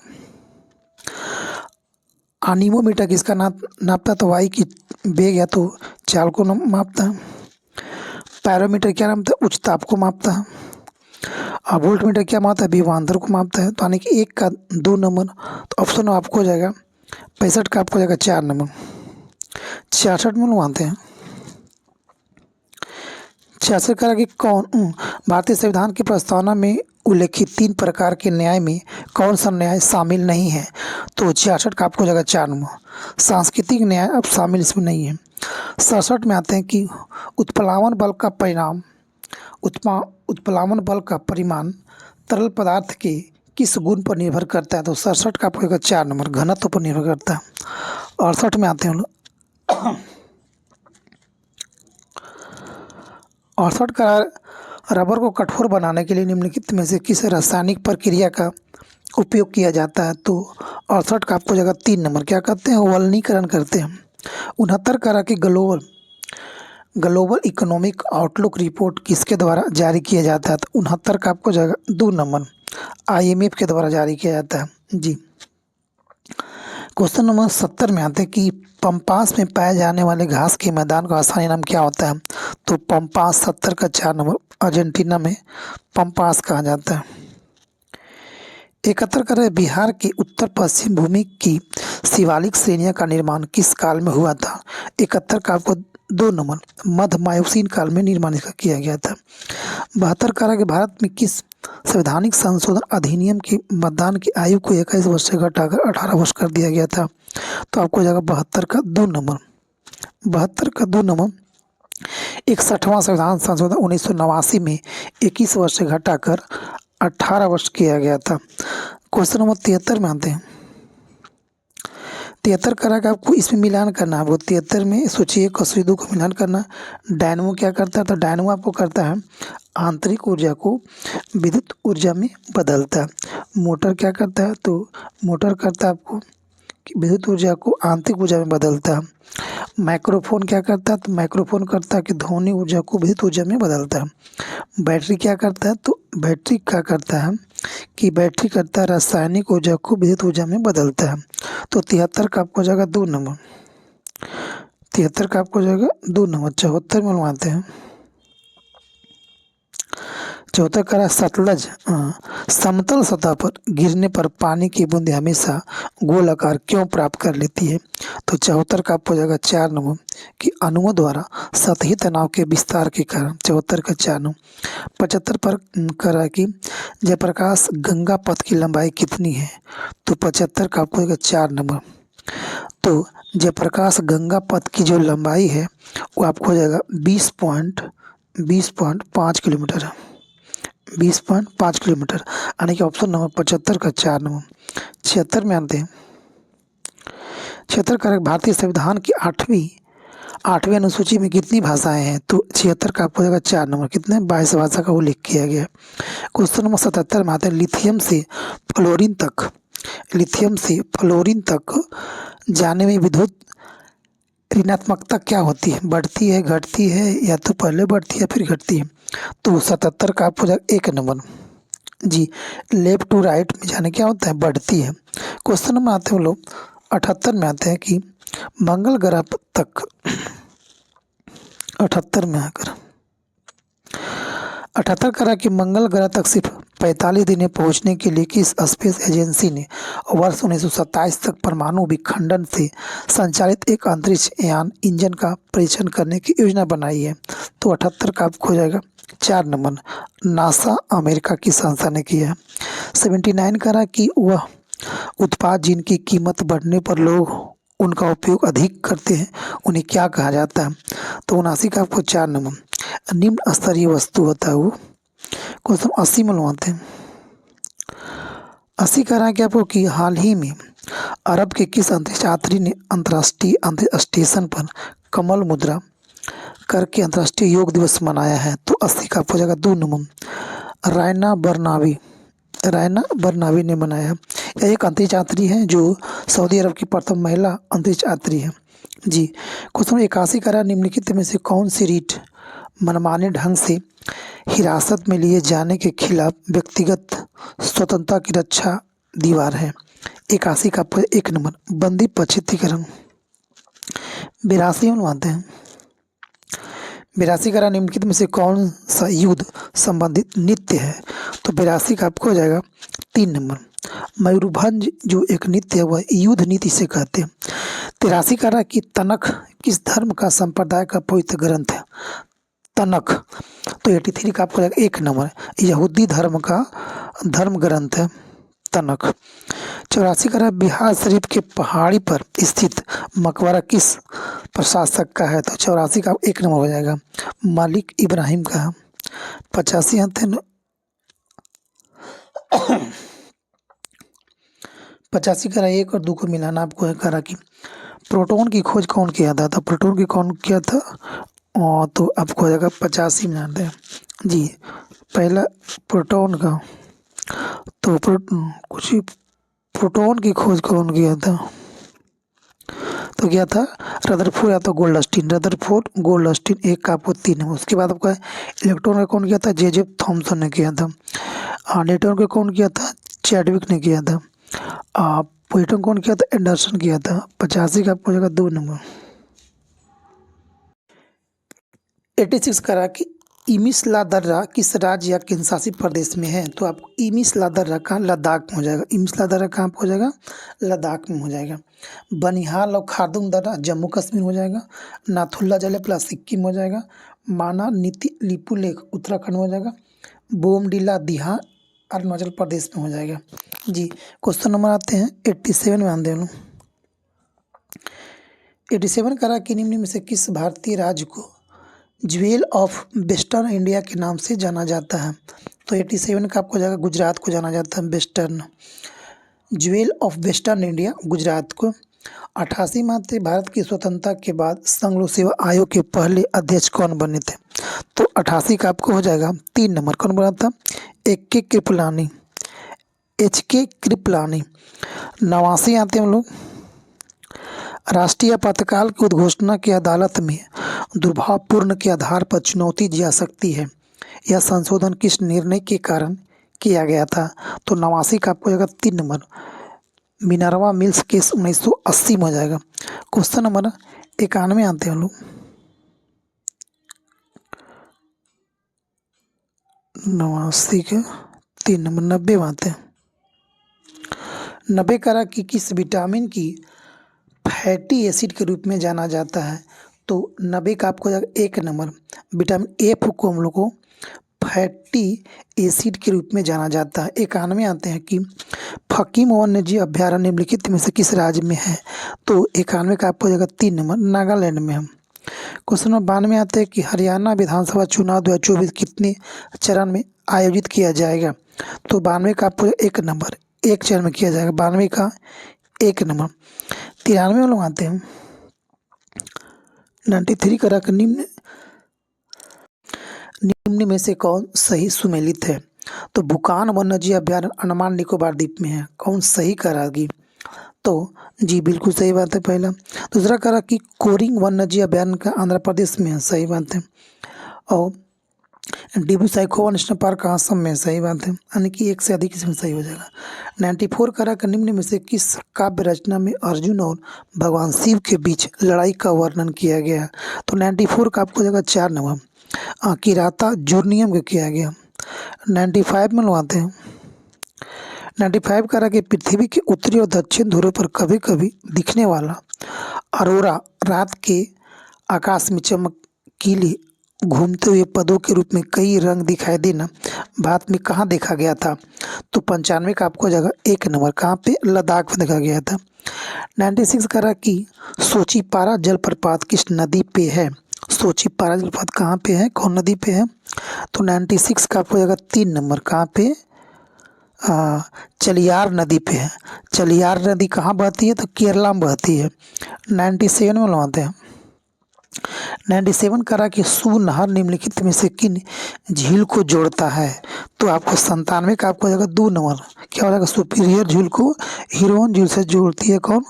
अनिमोमीटर किसका नापता है, तो वायु की वेग या तो चाल को मापता है। पैरोमीटर क्या नापता है, उच्च ताप को मापता है। और वोल्टमीटर क्या मापता है, विभवांतर को मापता है। तो यानी कि 1 का 2 नंबर, तो ऑप्शन आपको हो जाएगा 65 का आपको हो जाएगा 4 नंबर। 66 में मानते हैं। 66 करा कि कौन भारतीय संविधान की प्रस्तावना में उल्लेखित 3 प्रकार के न्याय में कौन सा न्याय शामिल नहीं है। तो 66 का आपको जगह 4 नंबर। सांस्कृतिक न्याय अब शामिल इसमें नहीं है। 67 में आते हैं कि उत्प्लावन बल का परिमाण तरल पदार्थ के किस गुण पर निर्भर करता है। तो 67 का आपको 4 नंबर, घनत्व पर निर्भर करता है। 68 में आते हैं हम लोग। 68 का रबर को कठोर बनाने के लिए निम्नलिखित में से किस रासायनिक प्रक्रिया का उपयोग किया जाता है। तो 68 का आपको जगह 3 नंबर, क्या करते हैं, वल्कनीकरण करते हैं। 69 करा कि ग्लोबल इकोनॉमिक आउटलुक रिपोर्ट किसके द्वारा जारी किया जाता है। तो 69 का आपको जगह 2 नंबर, IMF के द्वारा जारी किया जाता है जी। क्वेश्चन नंबर 70 में आते हैं कि पम्पास में पाए जाने वाले घास के मैदान का आसानी नाम क्या होता है। तो पम्पास 70 का 4 नंबर, अर्जेंटीना में पम्पास कहा जाता है। 71 कर बिहार के उत्तर पश्चिम भूमि की शिवालिक श्रेणियों का निर्माण किस काल में हुआ था। 71 का आपको 2 नंबर, मध्य मायोसीन काल में निर्माण इसका किया गया था। 72 करा कि भारत में किस संवैधानिक संशोधन अधिनियम की मतदान की आयु को 21 वर्ष से घटाकर 18 वर्ष कर दिया गया था। तो आपको जाएगा 72 का 2 नंबर, 72 का 2 नंबर। 61वां संविधान संशोधन 1989 में 21 वर्ष से घटाकर 18 वर्ष किया गया था। क्वेश्चन नंबर 73 में आते हैं। 73 करा का आपको इसमें मिलान करना है। आपको 73 में सूची 1 और सूची 2 को मिलान करना। डायनमो क्या करता है, तो डायनमो आपको करता है आंतरिक ऊर्जा को विद्युत ऊर्जा में बदलता है। मोटर क्या करता है, तो मोटर करता है आपको विद्युत ऊर्जा को आंतरिक ऊर्जा में बदलता है। माइक्रोफोन क्या करता है, तो माइक्रोफोन करता है कि ध्वनि ऊर्जा को विद्युत ऊर्जा में बदलता है। बैटरी क्या करता है, तो बैटरी क्या करता है कि बैटरी करता है रासायनिक ऊर्जा को विद्युत ऊर्जा में बदलता है। तो 73 का आपको जाएगा 2 नंबर, 73 का आपको जाएगा 2 नंबर। 74 में बनवाते हैं। 74 करा सतलज समतल सतह पर गिरने पर पानी की बूंदें हमेशा गोल आकार क्यों प्राप्त कर लेती है। तो 74 का आपको जाएगा 4 नंबर कि अणुओं द्वारा सतही तनाव के विस्तार के कारण। 74 का 4 नंबर। 75 पर करा कि जयप्रकाश गंगा पथ की लंबाई कितनी है। तो 75 का आपको जाएगा 4 नंबर। तो जयप्रकाश गंगा पथ की जो लंबाई है वो आपको हो जाएगा 20.5 किलोमीटर है, 20.5 किलोमीटर, यानी कि ऑप्शन नंबर 75 का 4 नंबर। 76 में आते हैं। 76 का भारतीय संविधान की 8वीं अनुसूची में कितनी भाषाएं हैं। तो 76 का आपको जाएगा 4 नंबर, कितने 22 भाषा का उल्लेख किया गया है। क्वेश्चन नंबर 77 में आते हैं। लिथियम से फ्लोरीन तक जाने में विद्युत ऋणात्मकता क्या होती है, बढ़ती है, घटती है, या तो पहले बढ़ती है फिर घटती है। तो 77 का आपको जाएगा 1 नंबर जी। लेफ्ट टू राइट में जाने क्या होता है, बढ़ती है। क्वेश्चन नंबर आते हैं लोग 78 में आते हैं कि मंगल ग्रह तक 78 में आकर 78 करा कि मंगल ग्रह तक सिर्फ 45 दिन में पहुंचने के लिए किस स्पेस एजेंसी ने वर्ष 1927 तक परमाणु विखंडन से संचालित एक अंतरिक्ष यान इंजन का परीक्षण करने की योजना बनाई है। तो 78 का आपको हो जाएगा 4 नंबर, नासा अमेरिका की संस्था ने किया है। 79 करा कि वह उत्पाद जिनकी कीमत बढ़ने पर लोग उनका उपयोग अधिक करते हैं उन्हें क्या कहा जाता है। तो 79 का आपको 4 नंबर, निम्न स्तरीय वस्तु होता है वो। क्वेश्चन 80 में लगवाते हैं। 80 कह रहा है कि आपको कि हाल ही में अरब के किस अंतरिक्ष यात्री ने अंतर्राष्ट्रीय अंतरिक्ष स्टेशन पर कमल मुद्रा करके अंतर्राष्ट्रीय योग दिवस मनाया है। तो 80 का आपको हो जाएगा 2 नंबर, रायना बरनावी ने बनाया। यह एक अंतरिक्ष यात्री हैं जो सऊदी अरब की प्रथम महिला अंतरिक्ष यात्री है जी। क्वेश्चन 81 करा निम्नलिखित में से कौन सी रीट मनमाने ढंग से हिरासत में लिए जाने के खिलाफ व्यक्तिगत स्वतंत्रता की रक्षा दीवार है। 81 का 1 नंबर, बंदी पश्चितीकरण। 82 में आते हैं। 82 करा निम्नलिखित में से कौन सा युद्ध संबंधित नृत्य है। तो 82 का आपको हो जाएगा 3 नंबर, मयूरभंज जो एक नृत्य है वह युद्ध नीति से कहते हैं। 83 करा कि तनख किस धर्म का संप्रदाय का पवित्र ग्रंथ है। तनख, तो 83 का आपको 1 नंबर, यहूदी धर्म का धर्म ग्रंथ है तनख। 84 करा बिहार शरीफ के पहाड़ी पर स्थित मकबरा किस प्रशासक का है। तो 84 का 1 नंबर हो जाएगा, मालिक इब्राहिम का है। 85 आते हैं 85 करा 1 और 2 को मिलाना आपको है। करा कि प्रोटॉन की खोज कौन किया था। तो प्रोटॉन की कौन किया था, और तो आपको हो जाएगा 85 में आते हैं जी। पहला प्रोटॉन का, तो कुछ प्रोटॉन की खोज कौन किया था। तो क्या था, रदरफोर्ड या तो गोल्डस्टीन, रदरफोर्ड गोल्डस्टीन। 1 का आपको 3 है। उसके बाद आपका इलेक्ट्रॉन का कौन किया था, जेजेफ थॉमसन ने किया था। न्यूट्रॉन का कौन किया था, चैडविक ने किया था। प्रोटॉन कौन किया था, एंडरसन किया था। 85 का आपको हो जाएगा 2 नंबर। 86 करा कि इमिसला दर्रा किस राज्य या केंद्र शासित प्रदेश में है। तो आपको इमिसला दर्रा का लद्दाख में हो जाएगा। इमिसला दर्रा कहाँ पर हो जाएगा, लद्दाख में हो जाएगा। बनिहाल और खारदुंग दर्रा जम्मू कश्मीर हो जाएगा। नाथुल्ला जलेपला सिक्किम हो जाएगा। माना नीति लिपु लेक उत्तराखंड हो जाएगा। बोमडिला दिहा अरुणाचल प्रदेश में हो जाएगा जी। क्वेश्चन नंबर आते हैं 87 में आंदे लोग। 87 करा कि निम्न में से किस भारतीय राज्य को ज्वेल ऑफ वेस्टर्न इंडिया के नाम से जाना जाता है। तो 87 का आपको जाएगा गुजरात को जाना जाता है western, jewel of western India Gujarat को। 88 में आते भारत की स्वतंत्रता के बाद संघ लोक सेवा आयोग के पहले अध्यक्ष कौन बने थे। तो 88 का आपको हो जाएगा 3 नंबर, कौन बना था, HK कृपलानी। 89 आते हैं हम लोग। राष्ट्रीय आपातकाल की उद्घोषणा की अदालत में दुर्भावपूर्ण के आधार पर चुनौती दी जा सकती है। यह संशोधन किस निर्णय के कारण किया गया था। तो 89 का आपको जाएगा 3 नंबर, मिनर्वा मिल्स केस 1980 में हो जाएगा। क्वेश्चन नंबर 91 आते हैं हम लोग। 89 के 3 नंबर, 90 में आते हैं। 90 करा कि किस विटामिन की फैटी एसिड के रूप में जाना जाता है। तो 90 का आपको 1 नंबर, विटामिन एफ को हम लोग को फैटी एसिड के रूप में जाना जाता है। 91 आते हैं कि फकीम वन्यजीव अभ्यारण्य निम्नलिखित में से किस राज्य में है। तो 91 का आपको हो जाएगा 3 नंबर, नागालैंड में है। क्वेश्चन नंबर 92 आते हैं कि हरियाणा विधानसभा चुनाव 2024 कितने चरण में आयोजित किया जाएगा। तो 92 का आपको 1 नंबर, 1 चरण में किया जाएगा। 92 का 1 नंबर। 93 में लोग आते हैं। 93 करा कि निम्न में से कौन सही सुमेलित है। तो भूकान वन्यजीव अभ्यारण्य अंडमान निकोबार द्वीप में है। कौन सही करागी, तो जी बिल्कुल सही बात है पहला। दूसरा करा कि कोरिंग वन्यजीव अभ्यारण्य का आंध्र प्रदेश में है, सही बात है। और डिब्रू साइखोवा नेशनल पार्क असम में, सही बात है, यानी कि एक से अधिक इसमें सही हो जाएगा। 94 करा का निम्न में से किस काव्य रचना में अर्जुन और भगवान शिव के बीच लड़ाई का वर्णन किया गया है? तो 94 का आपको जगह 4 नंबर किराता जूर्नियम का किया गया। 95 में लगवाते हैं। 95 करा कि पृथ्वी के उत्तरी और दक्षिण ध्रुव पर कभी कभी दिखने वाला अरोरा रात के आकाश में चमकीली घूमते हुए पदों के रूप में कई रंग दिखाई देना भारत में कहाँ देखा गया था? तो 95 का आपको जगह 1 नंबर कहाँ पे? लद्दाख में देखा गया था। 96 करा कि सोचीपारा जलप्रपात किस नदी पे है? सोचीपारा जलप्रपात कहाँ पे है, कौन नदी पे है? तो 96 का आपको जगह 3 नंबर कहाँ पे? चलियार नदी पे है। चलियार नदी कहाँ बहती है? तो केरला में बहती है। 97 में लगाते हैं। 97 करा कि सू नहर निम्नलिखित में से किन झील को जोड़ता है? तो आपको 97 का आपको जाएगा 2 नंबर, क्या हो जाएगा? सुपीरियर झील को हिरोन झील से जोड़ती है कौन?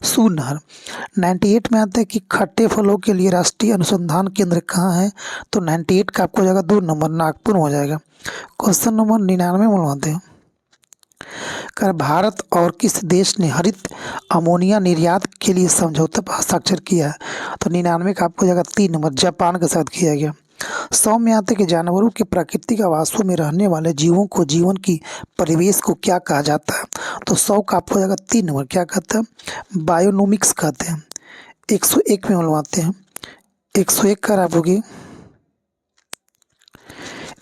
सू नहर। 98 में आता है कि खट्टे फलों के लिए राष्ट्रीय अनुसंधान केंद्र कहाँ है? तो 98 का आपको जाएगा 2 नंबर, नागपुर हो जाएगा। क्वेश्चन नंबर 99 में बनवाते हैं। कर भारत और किस देश ने हरित अमोनिया निर्यात के लिए समझौता पर हस्ताक्षर किया है? तो 99 का आपको जगह 3 नंबर, जापान के साथ किया गया। 100 में आते कि जानवरों के प्राकृतिक आवासों में रहने वाले जीवों को जीवन की परिवेश को क्या कहा जाता है? तो 100 का आपको जगह 3 नंबर, क्या कहते हैं? बायोनोमिक्स कहते हैं। 101 में बनवाते हैं। 101 कर आप होगी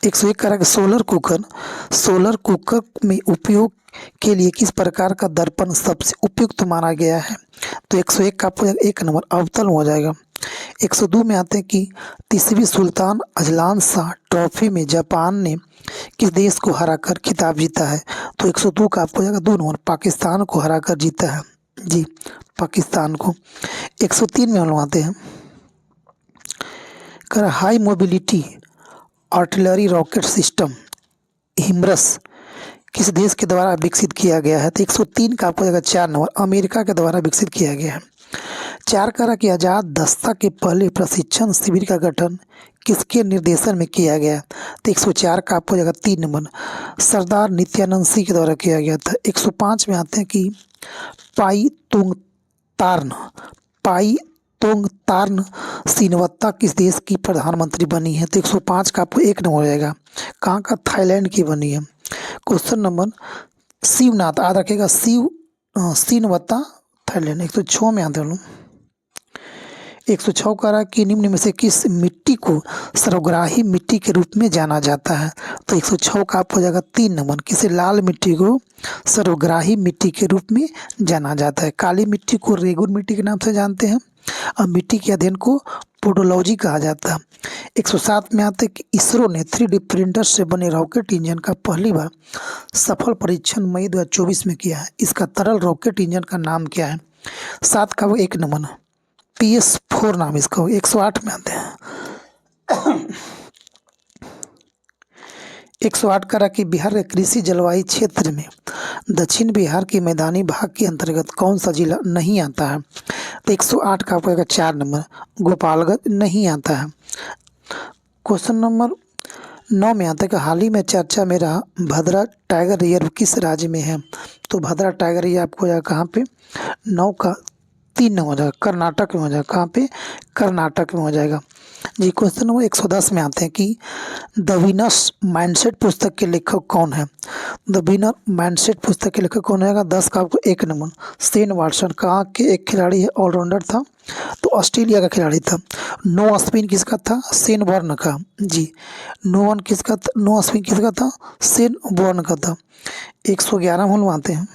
101 करा सोलर कुकर में उपयोग के लिए किस प्रकार का दर्पण सबसे उपयुक्त माना गया है? तो 101 का आपको 1 नंबर, अवतल हो जाएगा। 102 में आते हैं कि 30वीं सुल्तान अजलान शाह ट्रॉफी में जापान ने किस देश को हराकर खिताब जीता है? तो 102 का आपको जाएगा 2 नंबर, पाकिस्तान को हराकर जीता है जी, पाकिस्तान को। 103 में बनवाते हैं। कर high mobility artillery rocket system HIMARS किस देश के द्वारा विकसित किया गया है? तो 103 का आपको जगह 4 नंबर, अमेरिका के द्वारा विकसित किया गया है। 4 करा कि आज़ाद दस्ता के पहले प्रशिक्षण शिविर का गठन किसके निर्देशन में किया गया? तो 104 का आपको जगह 3 नंबर, सरदार नित्यानंद सिंह के द्वारा किया गया था। 105 में आते हैं कि पाई तोंग तार्न सीनवत्ता किस देश की प्रधानमंत्री बनी है? तो 105 का आपको 1 नंबर हो जाएगा, कहाँ का? थाईलैंड की बनी है। क्वेश्चन नंबर शिवनाथ, याद रखेगा, सीनवत्ता थाईलैंड। 106 में आते हैं। 106 करा कि निम्न में से किस मिट्टी को सर्वग्राही मिट्टी के रूप में जाना जाता है? तो 106 का आप हो जाएगा 3 नंबर, किसी लाल मिट्टी को सर्वग्राही मिट्टी के रूप में जाना जाता है। काली मिट्टी को रेगुर मिट्टी के नाम से जानते हैं और मिट्टी के अध्ययन को पोडोलॉजी कहा जाता है। 107 में आते कि इसरो ने 3D प्रिंटर से बने रॉकेट इंजन का पहली बार सफल परीक्षण मई 2024 में किया है। इसका तरल रॉकेट इंजन का नाम क्या है? 7 का वो 1 नंबर, PS4 नाम इसका। 108 में आते हैं। 108 करा कि बिहार के कृषि जलवायु क्षेत्र में दक्षिण बिहार के मैदानी भाग के अंतर्गत कौन सा जिला नहीं आता है? तो 108 का आपको 4 नंबर, गोपालगंज नहीं आता है। क्वेश्चन नंबर 9 में आता है कि हाल ही में चर्चा में रहा भद्रा टाइगर रिजर्व किस राज्य में है? तो भद्रा टाइगर रिजर्व आपको जाएगा कहाँ पे? 9 का 3 नंबर हो जाएगा, कर्नाटक में हो जाएगा। कहाँ पे? कर्नाटक में हो जाएगा जी। क्वेश्चन नंबर 110 में आते हैं कि द विनर्स माइंडसेट पुस्तक के लेखक कौन है? द विनर माइंडसेट पुस्तक के लेखक कौन है? 10 का आपको 1 नंबर, शेन वाटसन। कहाँ के एक खिलाड़ी है, ऑलराउंडर था, तो ऑस्ट्रेलिया का खिलाड़ी था। नो स्पिन किसका था? शेन वॉर्न का जी। नो स्पिन किसका था? शेन वॉर्न का था। 111 हम आते हैं।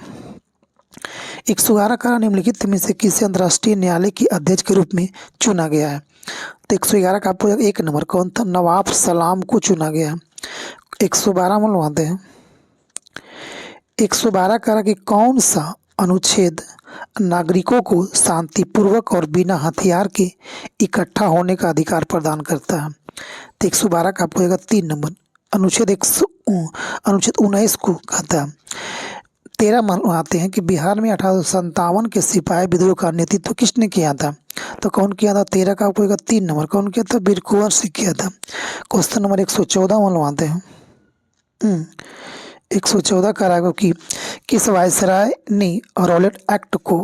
111 का निम्नलिखित में से किसी अंतर्राष्ट्रीय न्यायालय के अध्यक्ष के रूप में चुना गया है? तो 111 का आपको 1 नंबर कौन था? नवाब सलाम को चुना गया है। 112 में लगवाते हैं। 112 करा कि कौन सा अनुच्छेद नागरिकों को शांतिपूर्वक और बिना हथियार के इकट्ठा होने का अधिकार प्रदान करता है? तो 112 का आपको 3 नंबर, अनुच्छेद 19 को कहता है। 13 आते हैं कि बिहार में 1857 के सिपाही विद्रोह का नेतृत्व किसने किया था? तो कौन किया था? 13 का आपको 3 नंबर कौन किया था? वीर कुंवर सिंह किया था। क्वेश्चन नंबर 114 मनवाते हैं। 114 का राय की किस वायसराय ने रॉलेट एक्ट को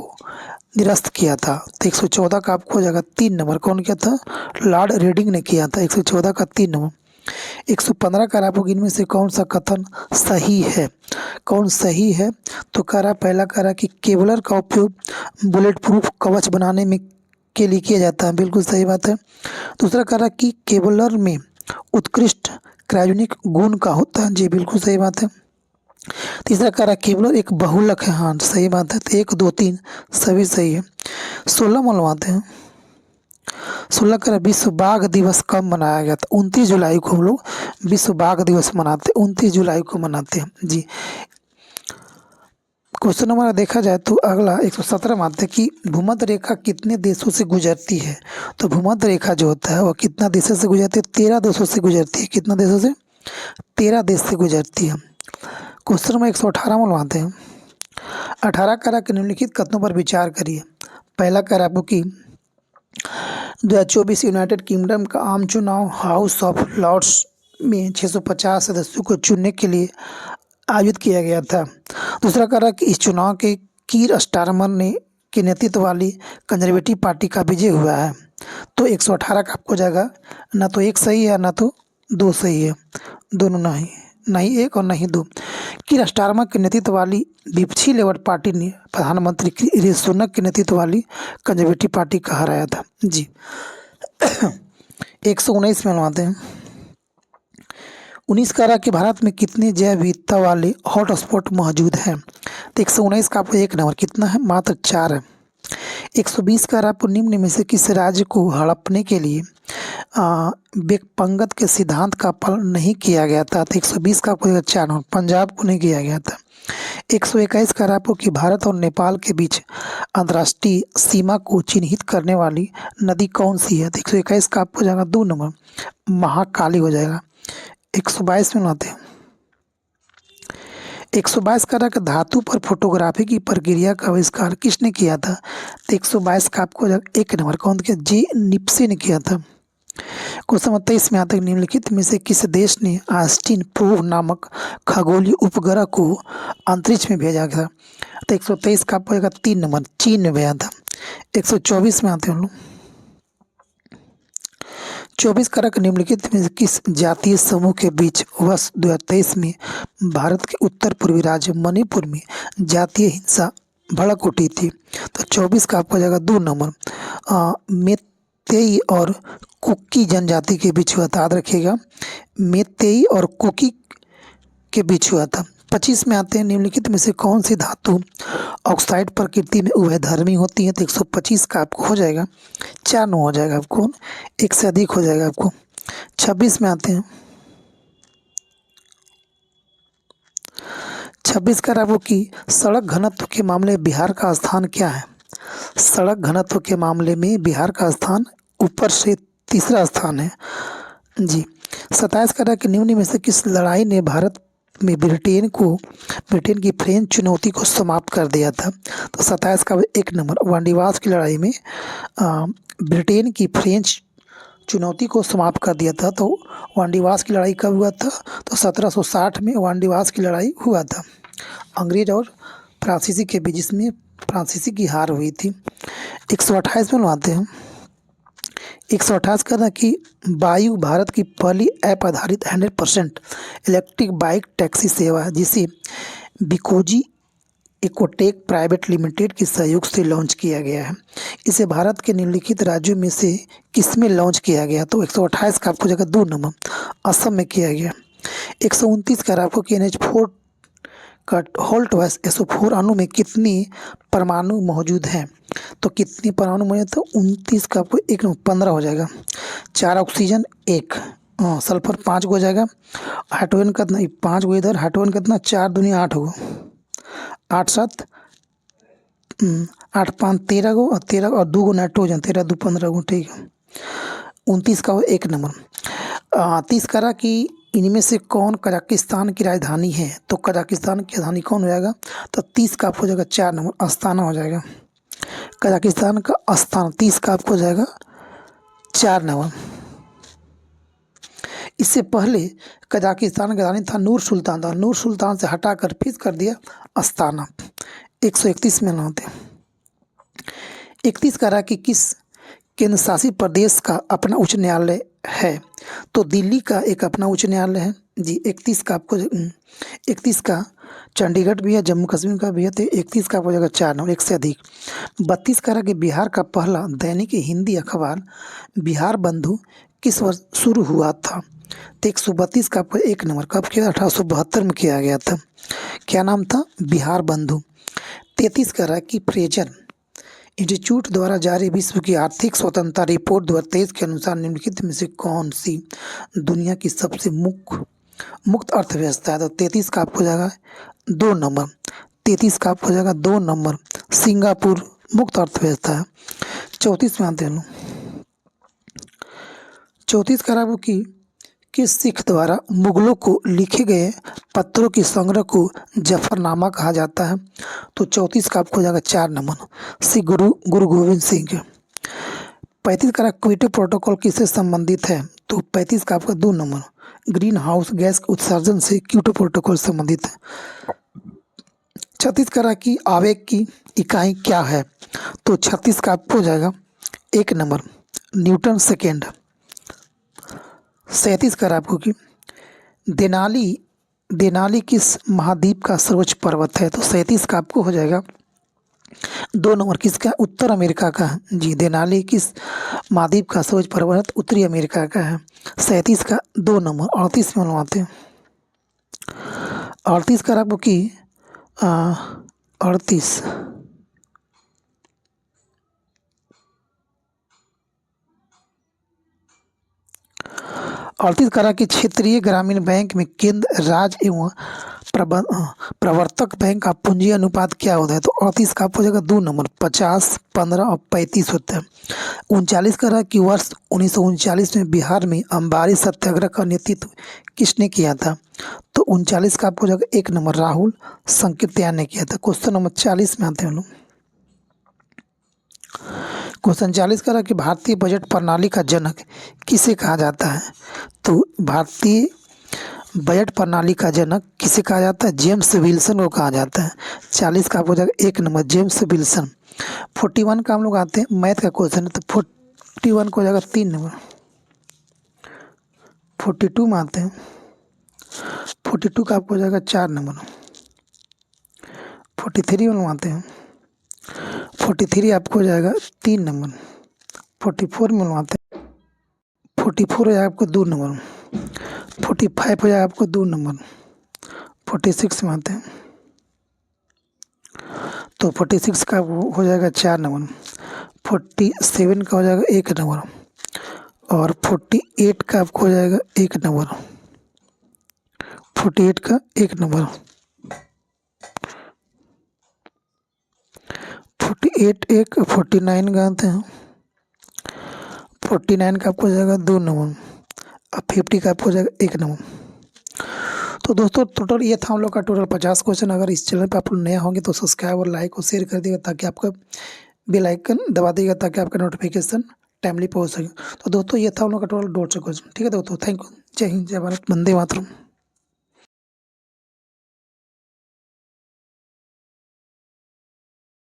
निरस्त किया था? तो 114 का आपको हो जाएगा 3 नंबर कौन किया था? लॉर्ड रेडिंग ने किया था। 114 का 3 नंबर। 115 का आपको इनमें से कौन सा कथन सही है? कौन सही है? तो कह रहा पहला कह रहा कि केवलर का उपयोग बुलेट प्रूफ कवच बनाने में के लिए किया जाता है, बिल्कुल सही बात है। दूसरा कह रहा कि केवलर में उत्कृष्ट क्रायोजेनिक गुण का होता है, जी बिल्कुल सही बात है। तीसरा कह रहा केवलर एक बहुलक है, हाँ सही बात है। तो 1, 2, 3 सभी सही है। 16 मनवाते हैं। 16 कह रहा विश्व बाघ दिवस कब मनाया गया था? 29 जुलाई को हम लोग विश्व बाघ दिवस मनाते हैं, 29 जुलाई को मनाते हैं जी। क्वेश्चन हमारा देखा जाए तो अगला 117 में आता है कि भूमध्य रेखा कितने देशों से गुजरती है? तो भूमध्य रेखा जो होता है वो कितना देशों से गुजरती है? 13 देशों से गुजरती है। कितना देशों से? 13 देश से गुजरती है। क्वेश्चन नंबर 118 मनवाते हैं। 18 करा के निम्नलिखित कथनों पर विचार करिए। पहला करा आपको कि 2024 यूनाइटेड किंगडम का आम चुनाव हाउस ऑफ लॉर्ड्स में 650 सदस्यों को चुनने के लिए आयोजित किया गया था। दूसरा कह रहा कि इस चुनाव के कीर स्टारमर ने के नेतृत्व वाली कंजर्वेटिव पार्टी का विजय हुआ है। तो 118 का आपको जाएगा, ना तो 1 सही है ना तो 2 सही है, दोनों नहीं, नहीं 1 और नहीं 2। कीर स्टारमर के नेतृत्व वाली विपक्षी लेबर पार्टी ने प्रधानमंत्री ऋषि सुनक के नेतृत्व वाली कंजर्वेटिव पार्टी का हराया था जी। 119 में मनवाते हैं। 19 कह रहा कि भारत में कितने जैव विविधता वाले हॉटस्पॉट मौजूद हैं? तो 119 का आपको 1 नंबर कितना है? मात्र 4 है। 120 कह रहा आपको निम्न में से किस राज्य को हड़पने के लिए वेकपंगत के सिद्धांत का पालन नहीं किया गया था? तो 120 का आपको 4 नंबर पंजाब को नहीं किया गया था। 121 कह रहा आपको कि भारत और नेपाल के बीच अंतर्राष्ट्रीय सीमा को चिन्हित करने वाली नदी कौन सी है? तो 121 का आपको जाएगा 2 नंबर महाकाली हो जाएगा। 122 में आते हैं। 122 का रहा धातु पर फोटोग्राफी की प्रक्रिया का आविष्कार किसने किया था? तो 122 का आपको 1 नंबर कौन किया? जे निप्से ने किया था। क्वेश्चन 23 में आता है निम्नलिखित में से किस देश ने आस्टिन प्रोब नामक खगोलीय उपग्रह को अंतरिक्ष में भेजा था? तो 123 का आपको 3 नंबर चीन ने भेजा था। 124 में आते हैं हम लोग। 24 कारक निम्नलिखित में किस जातीय समूह के बीच वर्ष 2023 में भारत के उत्तर पूर्वी राज्य मणिपुर में जातीय हिंसा भड़क उठी थी? तो 24 का आपको जाएगा 2 नंबर मेतेई और कुकी जनजाति के बीच हुआ था, याद रखिएगा मेतेई और कुकी के बीच हुआ था। 25 में आते हैं निम्नलिखित में से कौन सी धातु ऑक्साइड प्रकृति में उभयधर्मी होती है? तो 125 का आपको हो जाएगा 4 नंबर हो जाएगा आपको, 1 से अधिक हो जाएगा आपको। 26 में आते हैं। 26 का आपको कि सड़क घनत्व के मामले में बिहार का स्थान क्या है? सड़क घनत्व के मामले में बिहार का स्थान ऊपर से तीसरा स्थान है जी। 27 का कि निम्न में से किस लड़ाई ने भारत में ब्रिटेन की फ्रेंच चुनौती को समाप्त कर दिया था? तो 27 का 1 नंबर वांडीवास की लड़ाई में ब्रिटेन की फ्रेंच चुनौती को समाप्त कर दिया था। तो वांडीवास की लड़ाई कब हुआ था? तो 1760 में वांडीवास की लड़ाई हुआ था अंग्रेज और फ्रांसीसी के बीच, जिसमें फ्रांसीसी की हार हुई थी। 128 में आते हैं। 128 कहना कि वायु भारत की पहली ऐप आधारित 100% इलेक्ट्रिक बाइक टैक्सी सेवा है, जिसे बिकोजी इकोटेक प्राइवेट लिमिटेड के सहयोग से लॉन्च किया गया है। इसे भारत के निम्नलिखित राज्यों में से किसमें लॉन्च किया गया? तो 128 का आपको जगह 2 नंबर असम में किया गया। 129 का आपको कि NH4 का होल्ट वाइस SO4 अणु में कितनी परमाणु मौजूद हैं? तो कितनी परमाणु मौजूद? तो 29 का आपको 1 नंबर 15 हो जाएगा। 4 ऑक्सीजन 1 सल्फर 5 को हो जाएगा। हाइड्रोजन कितना? 5 को इधर, हाइड्रोजन कितना? 4 दूनी 8 होगा, 8 7 8 5 13 को और 13 और 2 को नाइट्रोजन 13 2 15 को, ठीक है। 29 का 1 नंबर। 30 का रहा कि इनमें से कौन कजाकिस्तान की राजधानी है? तो कजाकिस्तान की राजधानी कौन हो जाएगा? तो 30 का आपको हो जाएगा 4 नंबर अस्ताना हो जाएगा। कजाकिस्तान का अस्ताना 30 का आपको हो जाएगा 4 नंबर। इससे पहले कजाकिस्तान की राजधानी था नूर सुल्तान था, नूर सुल्तान से हटाकर फिर कर दिया अस्ताना। 131 में होते 31 कह रहा कि किस केंद्र शासित प्रदेश का अपना उच्च न्यायालय है? तो दिल्ली का एक अपना उच्च न्यायालय है जी। 31 का आपको 31 का चंडीगढ़ भी है, जम्मू कश्मीर का भी है। तो 31 का हो जाएगा 4 नंबर, एक से अधिक। 32 कह रहा कि बिहार का पहला दैनिक हिंदी अखबार बिहार बंधु किस वर्ष शुरू हुआ था? तो 132 का आपको 1 नंबर कब किया? 1872 में किया गया था। क्या नाम था? बिहार बंधु। 33 कह रहा है कि फ्रेजर इंस्टीट्यूट द्वारा जारी विश्व की आर्थिक स्वतंत्रता रिपोर्ट 2023 के अनुसार निम्नलिखित में से कौन सी दुनिया की सबसे मुक्त अर्थव्यवस्था है? तो 33 का आपको हो जाएगा 2 नंबर। 33 का आपको हो जाएगा 2 नंबर, सिंगापुर मुक्त अर्थव्यवस्था है। 34 में आते हैं। 34 कह रहा है कि किस सिख द्वारा मुगलों को लिखे गए पत्रों के संग्रह को जफरनामा कहा जाता है? तो 34 का आपको हो जाएगा 4 नंबर, श्री गुरु गोविंद सिंह के। 35 का क्योटो प्रोटोकॉल किससे संबंधित है? तो 35 का आपका 2 नंबर, ग्रीन हाउस गैस उत्सर्जन से क्योटो प्रोटोकॉल संबंधित है। 36 कह रहा कि आवेग की इकाई क्या है? तो 36 का आपको हो जाएगा 1 नंबर, न्यूटन सेकेंड। 37 कह रहा आपको कि देनाली किस महाद्वीप का सर्वोच्च पर्वत है? तो 37 का आपको हो जाएगा 2 नंबर, किसका? उत्तर अमेरिका का है जी। देनाली किस महाद्वीप का सर्वोच्च पर्वत? उत्तरी अमेरिका का है। 37 का 2 नंबर। 38 में बनवाते हैं। 38 का आपको कि 38 करा कि क्षेत्रीय ग्रामीण बैंक में केंद्र राज्य एवं प्रवर्तक बैंक का पूंजी अनुपात क्या होता है? तो 38 का आपको हो जाएगा 2 नंबर, 50, 15 और 35 होता है। 39 करा कि वर्ष 1939 में बिहार में अंबारी सत्याग्रह का नेतृत्व किसने किया था? तो 39 का आपको हो जाएगा 1 नंबर, राहुल संकीर्त्यान ने किया था। क्वेश्चन नंबर 40 में आते हैं हम लोग। क्वेश्चन 40 करा कि भारतीय बजट प्रणाली का जनक किसे कहा जाता है? तो भारतीय बजट प्रणाली का जनक किसे कहा जाता है? जेम्स विल्सन को कहा जाता है। 40 का आपको हो जाएगा 1 नंबर, जेम्स विल्सन। 41 का हम लोग आते हैं, मैथ का क्वेश्चन है। तो 41 को हो जाएगा 3 नंबर। 42 में आते हैं। 42 का आपको हो जाएगा 4 नंबर। 43 में आते हैं। 43 आपको हो जाएगा 3 नंबर। 44 में आते हैं। 44 हो जाएगा आपको 2 नंबर। 45 हो जाएगा आपको 2 नंबर। 46 में आते हैं। तो 46 का हो जाएगा 4 नंबर। 47 का हो जाएगा 1 नंबर और 48 का आपको हो जाएगा 1 नंबर। 48 का 1 नंबर। 48 एक 49 का आते हैं। 49 का आपको हो जाएगा 2 नंबर और 50 का आपको हो जाएगा 1 नंबर। तो दोस्तों टोटल ये था हम लोग का टोटल 50 क्वेश्चन। अगर इस चैनल पे आप लोग नए होंगे तो सब्सक्राइब और लाइक और शेयर कर दिएगा ताकि आपका बेल आइकन दबा देगा ताकि आपका नोटिफिकेशन टाइमली पहुंच सके। तो दोस्तों ये था हम लोग का टोटल 150 क्वेश्चन। ठीक है दोस्तों, थैंक यू। जय हिंद, जय भारत, वंदे मातरम।